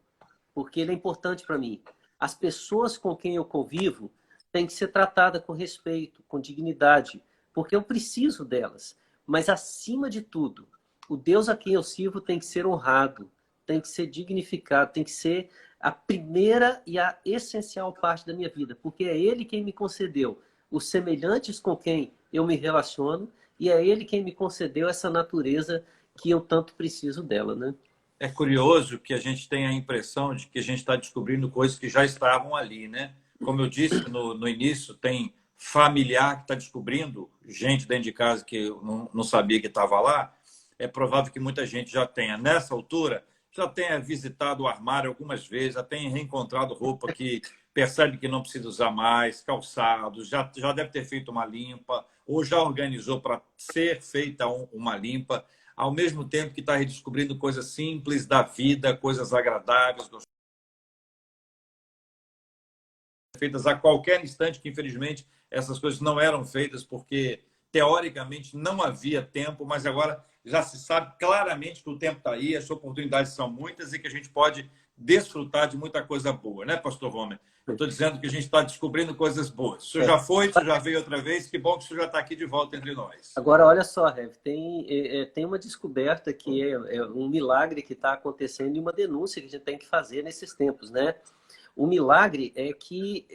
porque ele é importante para mim. As pessoas com quem eu convivo têm que ser tratadas com respeito, com dignidade, porque eu preciso delas. Mas, acima de tudo, o Deus a quem eu sirvo tem que ser honrado, tem que ser dignificado, tem que ser a primeira e a essencial parte da minha vida, porque é Ele quem me concedeu os semelhantes com quem eu me relaciono e é Ele quem me concedeu essa natureza que eu tanto preciso dela, né? É curioso que a gente tem a impressão de que a gente está descobrindo coisas que já estavam ali, né? Como eu disse no início, tem familiar que está descobrindo, gente dentro de casa que eu não sabia que estava lá. É provável que muita gente já tenha, nessa altura, já tenha visitado o armário algumas vezes, já tenha reencontrado roupa que percebe que não precisa usar mais, calçados, já deve ter feito uma limpa, ou já organizou para ser feita uma limpa, ao mesmo tempo que está redescobrindo coisas simples da vida, coisas agradáveis, feitas a qualquer instante, que infelizmente essas coisas não eram feitas porque teoricamente não havia tempo, mas agora já se sabe claramente que o tempo está aí, as oportunidades são muitas e que a gente pode desfrutar de muita coisa boa, né, pastor Romer? Eu estou dizendo que a gente está descobrindo coisas boas. O senhor já foi, o senhor já veio outra vez, que bom que o senhor já está aqui de volta entre nós. Agora, olha só, Rev, tem uma descoberta que é um milagre que está acontecendo e uma denúncia que a gente tem que fazer nesses tempos, né? O milagre é que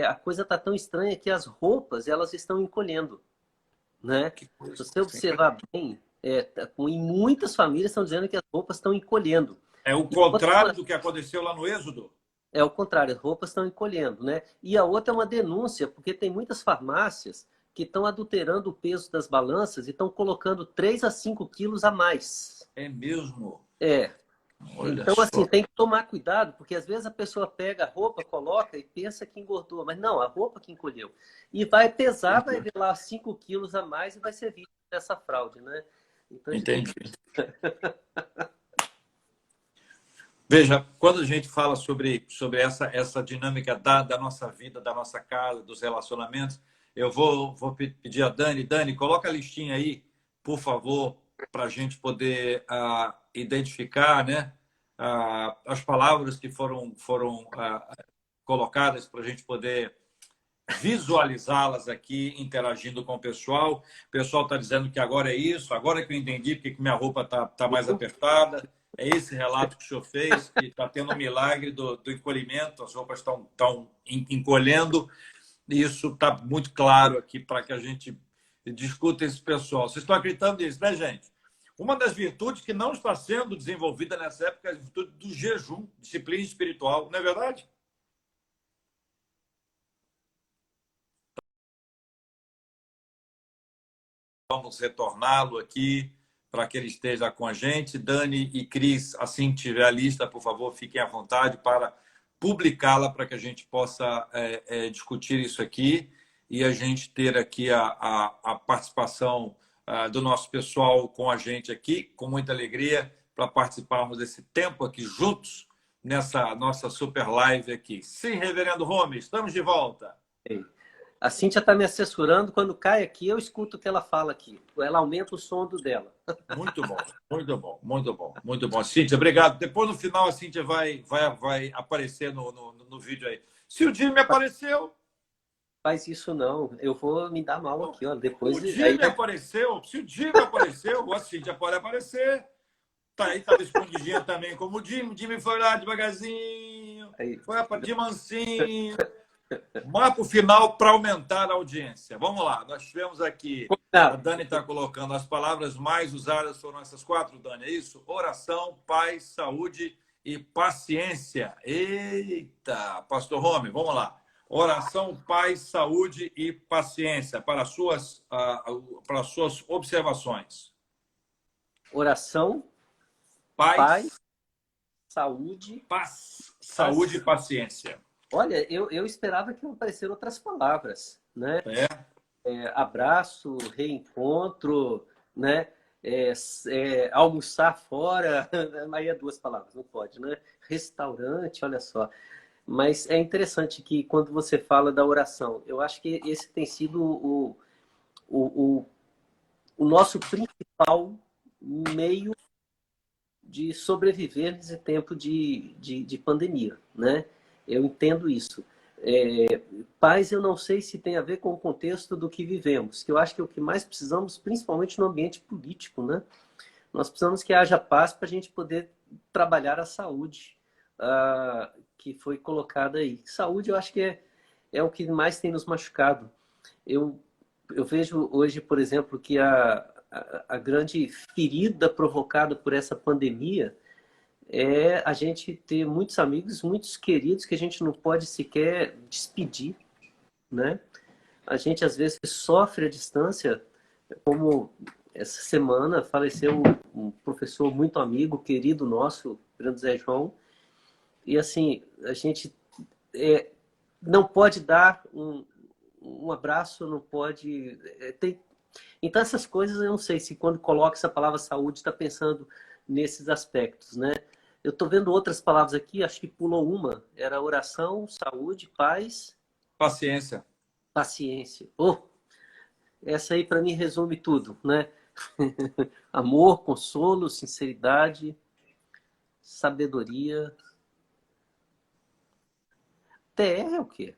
a coisa está tão estranha que as roupas elas estão encolhendo, né? Se você observar bem, em muitas famílias estão dizendo que as roupas estão encolhendo. É o contrário do que aconteceu lá no Êxodo? É o contrário, as roupas estão encolhendo, né? E a outra é uma denúncia, porque tem muitas farmácias que estão adulterando o peso das balanças e estão colocando 3 a 5 quilos a mais. É mesmo? É. Olha Então, assim, só. tem que tomar cuidado, porque às vezes a pessoa pega a roupa, coloca e pensa que engordou, mas não, a roupa que encolheu. E vai pesar, vai ver lá 5 quilos a mais e vai ser vítima dessa fraude, né? Então, a gente tem Entendi. que... Veja, quando a gente fala sobre essa dinâmica da nossa vida, da nossa casa, dos relacionamentos, eu vou pedir a Dani. Dani, coloca a listinha aí, por favor, para a gente poder identificar, né, as palavras que foram colocadas para a gente poder visualizá-las aqui, interagindo com o pessoal. O pessoal está dizendo que agora é isso, agora que eu entendi porque que minha roupa está mais apertada. É esse relato que o senhor fez, que está tendo um milagre do encolhimento, as roupas estão encolhendo. E isso está muito claro aqui para que a gente discuta esse pessoal. Vocês estão acreditando nisso, né, gente? Uma das virtudes que não está sendo desenvolvida nessa época é a virtude do jejum, disciplina espiritual, não é verdade? Vamos retorná-lo aqui para que ele esteja com a gente. Dani e Cris, assim que tiver a lista, por favor, fiquem à vontade para publicá-la para que a gente possa discutir isso aqui e a gente ter aqui a participação do nosso pessoal com a gente aqui, com muita alegria, para participarmos desse tempo aqui juntos, nessa nossa super live aqui. Sim, Reverendo Rome, estamos de volta. A Cíntia está me assessorando. Quando cai aqui, eu escuto o que ela fala aqui. Ela aumenta o som do dela. Muito bom, muito bom, muito bom, muito bom. Cíntia, obrigado. Depois, no final, a Cíntia vai aparecer no vídeo aí. Se o Jimmy apareceu... Faz isso não. Eu vou me dar mal aqui, ó. Depois... O Jimmy apareceu. Se o Jimmy apareceu, a Cíntia pode aparecer. Tá aí, estava escondidinha também, como o Jimmy. O Jimmy foi lá devagarzinho, foi de mansinho. Marco final para aumentar a audiência. Vamos lá, nós tivemos aqui... A Dani está colocando as palavras mais usadas foram essas 4, Dani, é isso? Oração, paz, saúde e paciência. Eita, Pastor Rome, vamos lá. Oração, paz, saúde e paciência para as suas observações. Oração, paz, saúde... Paz, saúde e paciência. Olha, eu esperava que iam aparecer outras palavras, né? Abraço, reencontro, né? Almoçar fora, aí é 2 palavras, não pode, né? Restaurante, olha só. Mas é interessante que quando você fala da oração, eu acho que esse tem sido o nosso principal meio de sobreviver nesse tempo de pandemia, né? Eu entendo isso. Paz, eu não sei se tem a ver com o contexto do que vivemos, que eu acho que é o que mais precisamos, principalmente no ambiente político, né? Nós precisamos que haja paz para a gente poder trabalhar a saúde que foi colocada aí. Saúde, eu acho que é o que mais tem nos machucado. Eu vejo hoje, por exemplo, que a grande ferida provocada por essa pandemia é a gente ter muitos amigos, muitos queridos que a gente não pode sequer despedir, né? A gente, às vezes, sofre a distância, como essa semana faleceu um professor muito amigo, querido nosso, Grande Zé João, e assim, a gente não pode dar um abraço, não pode... Então, essas coisas, eu não sei se quando coloca essa palavra saúde, está pensando nesses aspectos, né? Eu estou vendo outras palavras aqui, acho que pulou uma. Era oração, saúde, paz... Paciência. Paciência. Essa aí, para mim, resume tudo, né? Amor, consolo, sinceridade, sabedoria. TR é o quê?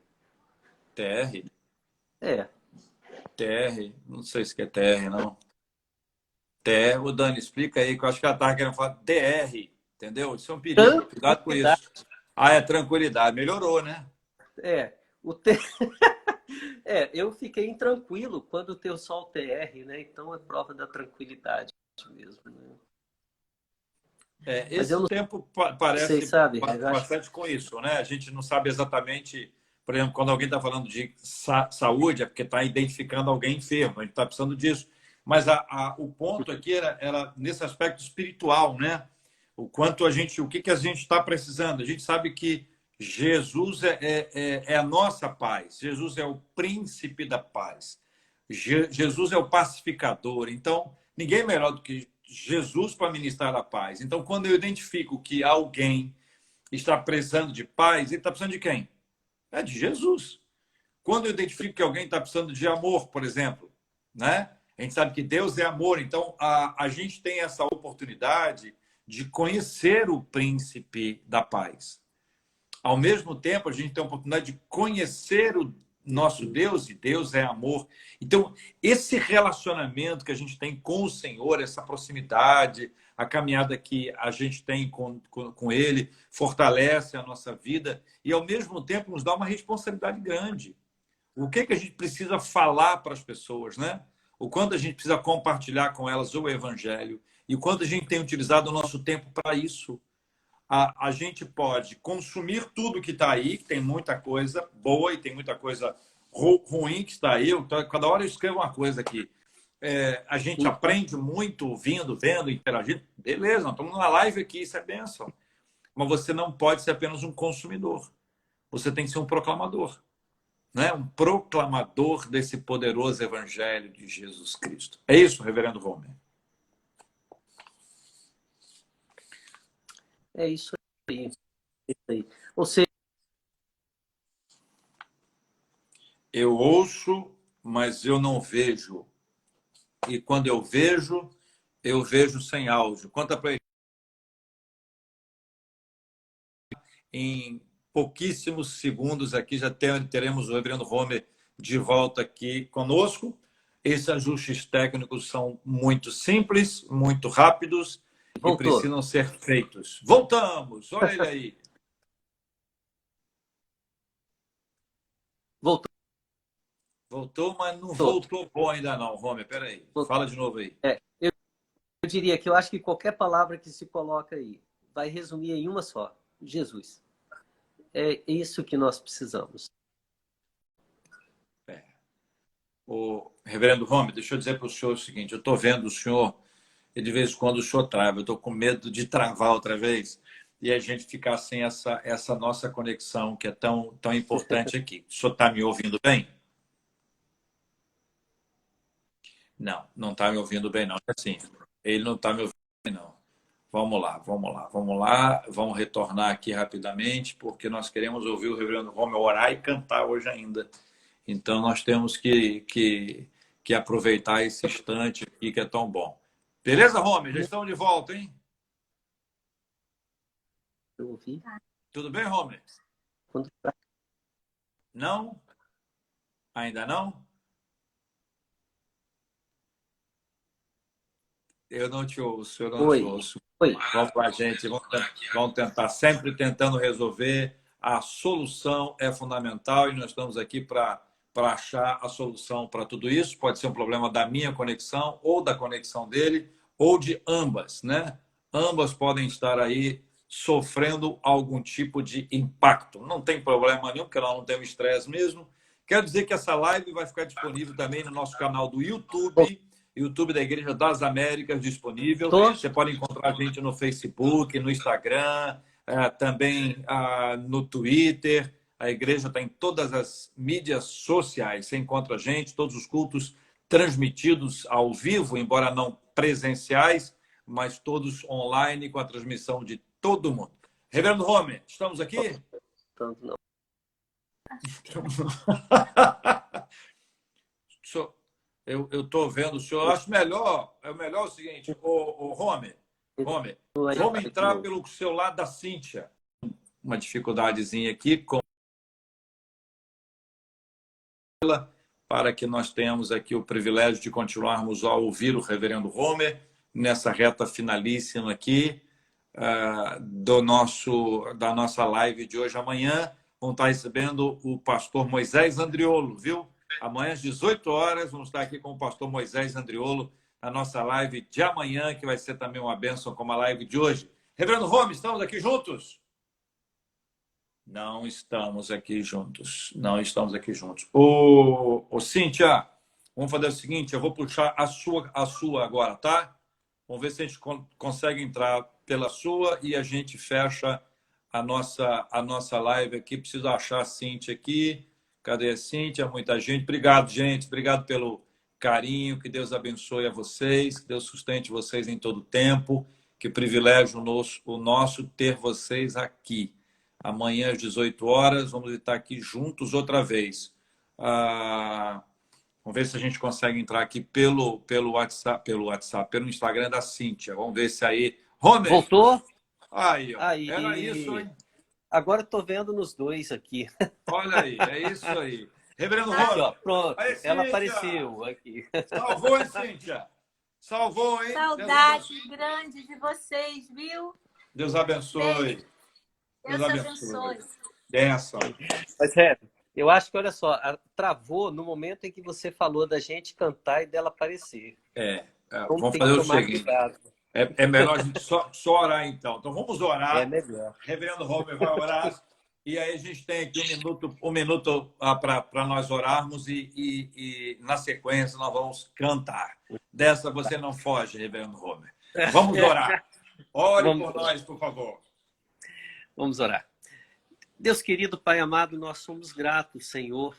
TR? É. TR? Não sei se é TR, não. TR, o Dani, explica aí, que eu acho que ela estava querendo falar DR. Entendeu? Isso é um perigo. Cuidado com isso. É tranquilidade. Melhorou, né? Eu fiquei intranquilo quando tem só o TR, né? Então é prova da tranquilidade mesmo, né? Esse tempo parece Vocês sabem, bastante com isso, né? A gente não sabe exatamente, por exemplo, quando alguém está falando de saúde, é porque está identificando alguém enfermo, a gente está precisando disso. Mas o ponto aqui era nesse aspecto espiritual, né? O quanto o que a gente está precisando. A gente sabe que Jesus é a nossa paz. Jesus é o príncipe da paz. Jesus é o pacificador. Então, ninguém é melhor do que Jesus para ministrar a paz. Então, quando eu identifico que alguém está precisando de paz, ele está precisando de quem? É de Jesus. Quando eu identifico que alguém está precisando de amor, por exemplo, né? A gente sabe que Deus é amor. Então, a gente tem essa oportunidade de conhecer o príncipe da paz. Ao mesmo tempo, a gente tem a oportunidade de conhecer o nosso Deus, e Deus é amor. Então, esse relacionamento que a gente tem com o Senhor, essa proximidade, a caminhada que a gente tem com Ele, fortalece a nossa vida e, ao mesmo tempo, nos dá uma responsabilidade grande. O que a gente precisa falar para as pessoas, né? O quanto a gente precisa compartilhar com elas o Evangelho. E quando a gente tem utilizado o nosso tempo para isso, a gente pode consumir tudo que está aí, que tem muita coisa boa e tem muita coisa ruim que está aí. Cada hora eu escrevo uma coisa aqui. A gente aprende muito ouvindo, vendo, interagindo. Beleza, nós estamos numa live aqui, isso é bênção. Mas você não pode ser apenas um consumidor. Você tem que ser um proclamador. Né? Um proclamador desse poderoso evangelho de Jesus Cristo. É isso, reverendo Romer? É isso aí. É isso aí. Ou seja, eu ouço, mas eu não vejo. E quando eu vejo sem áudio. Conta para ele. Em pouquíssimos segundos aqui já teremos o reverendo Romer de volta aqui conosco. Esses ajustes técnicos são muito simples, muito rápidos e precisam ser feitos. Voltamos! Olha ele aí. Voltou, mas não voltou bom ainda não, Romer. Espera aí. Fala de novo aí. Eu diria que eu acho que qualquer palavra que se coloca aí vai resumir em uma só. Jesus. É isso que nós precisamos. O reverendo Romer, deixa eu dizer para o senhor o seguinte. Eu estou vendo o senhor e de vez em quando o senhor trava. Eu estou com medo de travar outra vez e a gente ficar sem essa nossa conexão que é tão importante aqui. O senhor está me ouvindo bem? Não está me ouvindo bem, não. Assim, ele não está me ouvindo bem, não. Vamos lá. Vamos retornar aqui rapidamente, porque nós queremos ouvir o reverendo Romer orar e cantar hoje ainda. Então, nós temos que aproveitar esse instante aqui que é tão bom. Beleza, Romer? Já estamos de volta, hein? Eu ouvi. Tudo bem, Romer? Não? Ainda não? Eu não te ouço, eu não te ouço. Oi. Vamos lá, gente. Vamos tentar, sempre tentando resolver. A solução é fundamental e nós estamos aqui para achar a solução para tudo isso. Pode ser um problema da minha conexão ou da conexão dele, ou de ambas, né? Ambas podem estar aí sofrendo algum tipo de impacto. Não tem problema nenhum, porque nós não temos estresse mesmo. Quero dizer que essa live vai ficar disponível também no nosso canal do YouTube da Igreja das Américas, disponível. Você pode encontrar a gente no Facebook, no Instagram, também no Twitter. A igreja está em todas as mídias sociais. Você encontra a gente, todos os cultos transmitidos ao vivo, embora não presenciais, mas todos online com a transmissão de todo mundo. Reverendo Romer, estamos aqui? Tanto não. Eu estou vendo o senhor. Eu acho melhor, é melhor o seguinte, o Romer, vamos entrar pelo seu lado da Cíntia. Uma dificuldadezinha aqui com ela, para que nós tenhamos aqui o privilégio de continuarmos a ouvir o reverendo Romer nessa reta finalíssima aqui da nossa live de hoje. Amanhã vão estar recebendo o pastor Moisés Andriolo, viu? Amanhã às 18 horas vamos estar aqui com o pastor Moisés Andriolo na nossa live de amanhã, que vai ser também uma bênção como a live de hoje. Reverendo Romer, estamos aqui juntos? Não estamos aqui juntos. Não estamos aqui juntos. Ô Cíntia, vamos fazer o seguinte, eu vou puxar a sua agora, tá? Vamos ver se a gente consegue entrar pela sua e a gente fecha a nossa live aqui. Preciso achar a Cíntia aqui. Cadê a Cíntia? Muita gente. Obrigado, gente. Obrigado pelo carinho. Que Deus abençoe a vocês. Que Deus sustente vocês em todo o tempo. Que privilégio o nosso ter vocês aqui. Amanhã às 18 horas vamos estar aqui juntos outra vez. Vamos ver se a gente consegue entrar aqui pelo WhatsApp, pelo Instagram da Cíntia. Vamos ver se aí... Romer! Voltou? Aí, ó. Era isso, hein? Agora estou vendo nos dois aqui. Olha aí, é isso aí. Reverendo Romer. Pronto, aí, ela apareceu aqui. Salvou, hein, Cíntia? Salvou, hein? Saudade grande de vocês, viu? Deus abençoe. Deus abençoe. Benção. Mas, eu acho que, olha só, travou no momento em que você falou da gente cantar e dela aparecer. Vamos fazer o seguinte. É melhor a gente só orar, então. Então, vamos orar. É melhor. Reverendo Homer vai orar. E aí a gente tem aqui um minuto para nós orarmos e, na sequência, nós vamos cantar. Dessa você não foge, Reverendo Homer. Vamos orar. Ore por nós, por favor. Vamos orar. Deus querido, Pai amado, nós somos gratos, Senhor,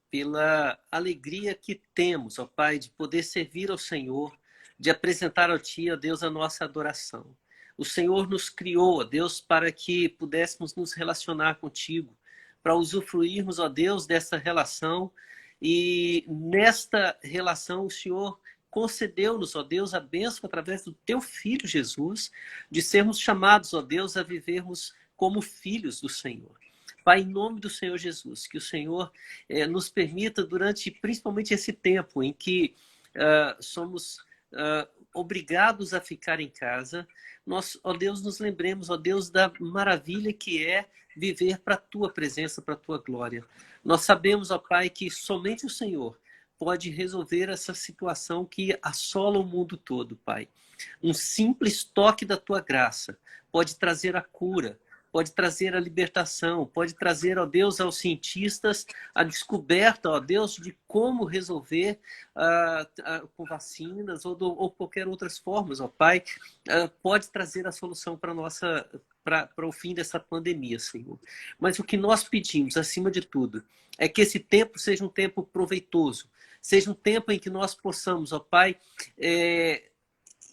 pela alegria que temos, ó Pai, de poder servir ao Senhor, de apresentar a Ti, ó Deus, a nossa adoração. O Senhor nos criou, ó Deus, para que pudéssemos nos relacionar contigo, para usufruirmos, ó Deus, dessa relação. E nesta relação o Senhor concedeu-nos, ó Deus, a bênção através do Teu Filho Jesus, de sermos chamados, ó Deus, a vivermos como filhos do Senhor. Pai, em nome do Senhor Jesus, que o Senhor nos permita durante principalmente esse tempo em que somos obrigados a ficar em casa, nós, ó Deus, nos lembremos, ó Deus, da maravilha que é viver para a Tua presença, para a Tua glória. Nós sabemos, ó Pai, que somente o Senhor pode resolver essa situação que assola o mundo todo, Pai. Um simples toque da Tua graça pode trazer a cura, pode trazer a libertação, pode trazer, ó Deus, aos cientistas a descoberta, ó Deus, de como resolver com vacinas ou qualquer outras formas, ó Pai. Pode trazer a solução para o fim dessa pandemia, Senhor. Mas o que nós pedimos, acima de tudo, é que esse tempo seja um tempo proveitoso, seja um tempo em que nós possamos, ó Pai,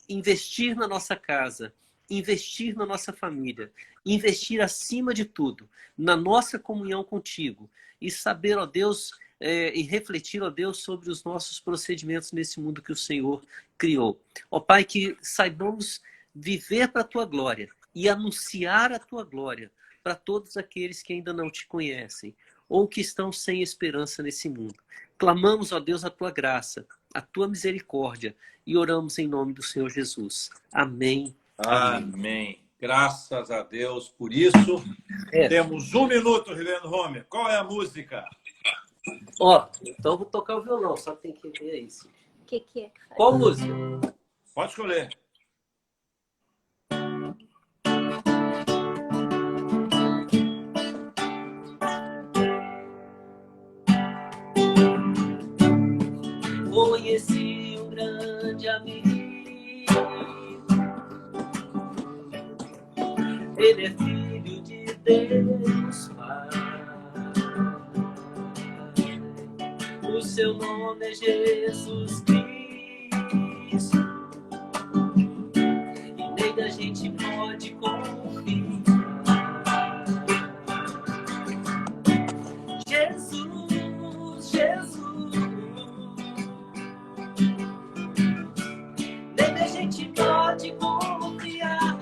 investir na nossa casa, investir na nossa família, investir acima de tudo na nossa comunhão contigo e saber, ó Deus, e refletir, ó Deus, sobre os nossos procedimentos nesse mundo que o Senhor criou. Ó Pai, que saibamos viver para a Tua glória e anunciar a Tua glória para todos aqueles que ainda não Te conhecem ou que estão sem esperança nesse mundo. Clamamos, ó Deus, a Tua graça, a Tua misericórdia e oramos em nome do Senhor Jesus. Amém. Amém. Graças a Deus por isso. Temos 1 minuto, Reverendo Homer. Qual é a música? Então eu vou tocar o violão, só tem que ver isso. O que é? Qual música? Pode escolher. Conheci um grande amigo. Ele é filho de Deus Pai. O seu nome é Jesus Cristo. E nele a gente pode confiar. Jesus, Jesus. Nele a gente pode confiar.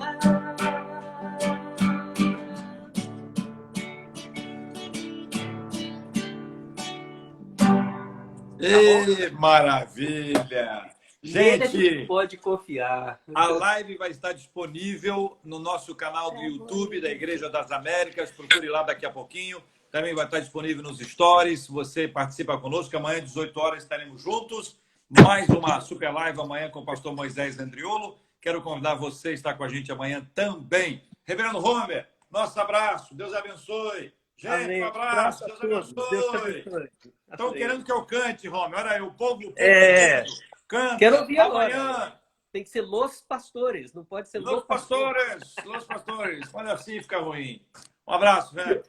Ei, maravilha! Gente, pode confiar. A live vai estar disponível no nosso canal do YouTube da Igreja das Américas. Procure lá daqui a pouquinho. Também vai estar disponível nos stories. Você participa conosco. Amanhã, às 18 horas, estaremos juntos. Mais uma super live amanhã com o pastor Moisés Andriolo. Quero convidar você a estar com a gente amanhã também. Reverendo Homer, nosso abraço. Deus abençoe. Gente, amém. Um abraço. Deus abençoe. Estão querendo que eu cante, Homer. Olha aí, o povo canta. Quero ouvir amanhã. Agora. Tem que ser Los Pastores, não pode ser Los Pastores. Olha assim fica ruim. Um abraço, velho.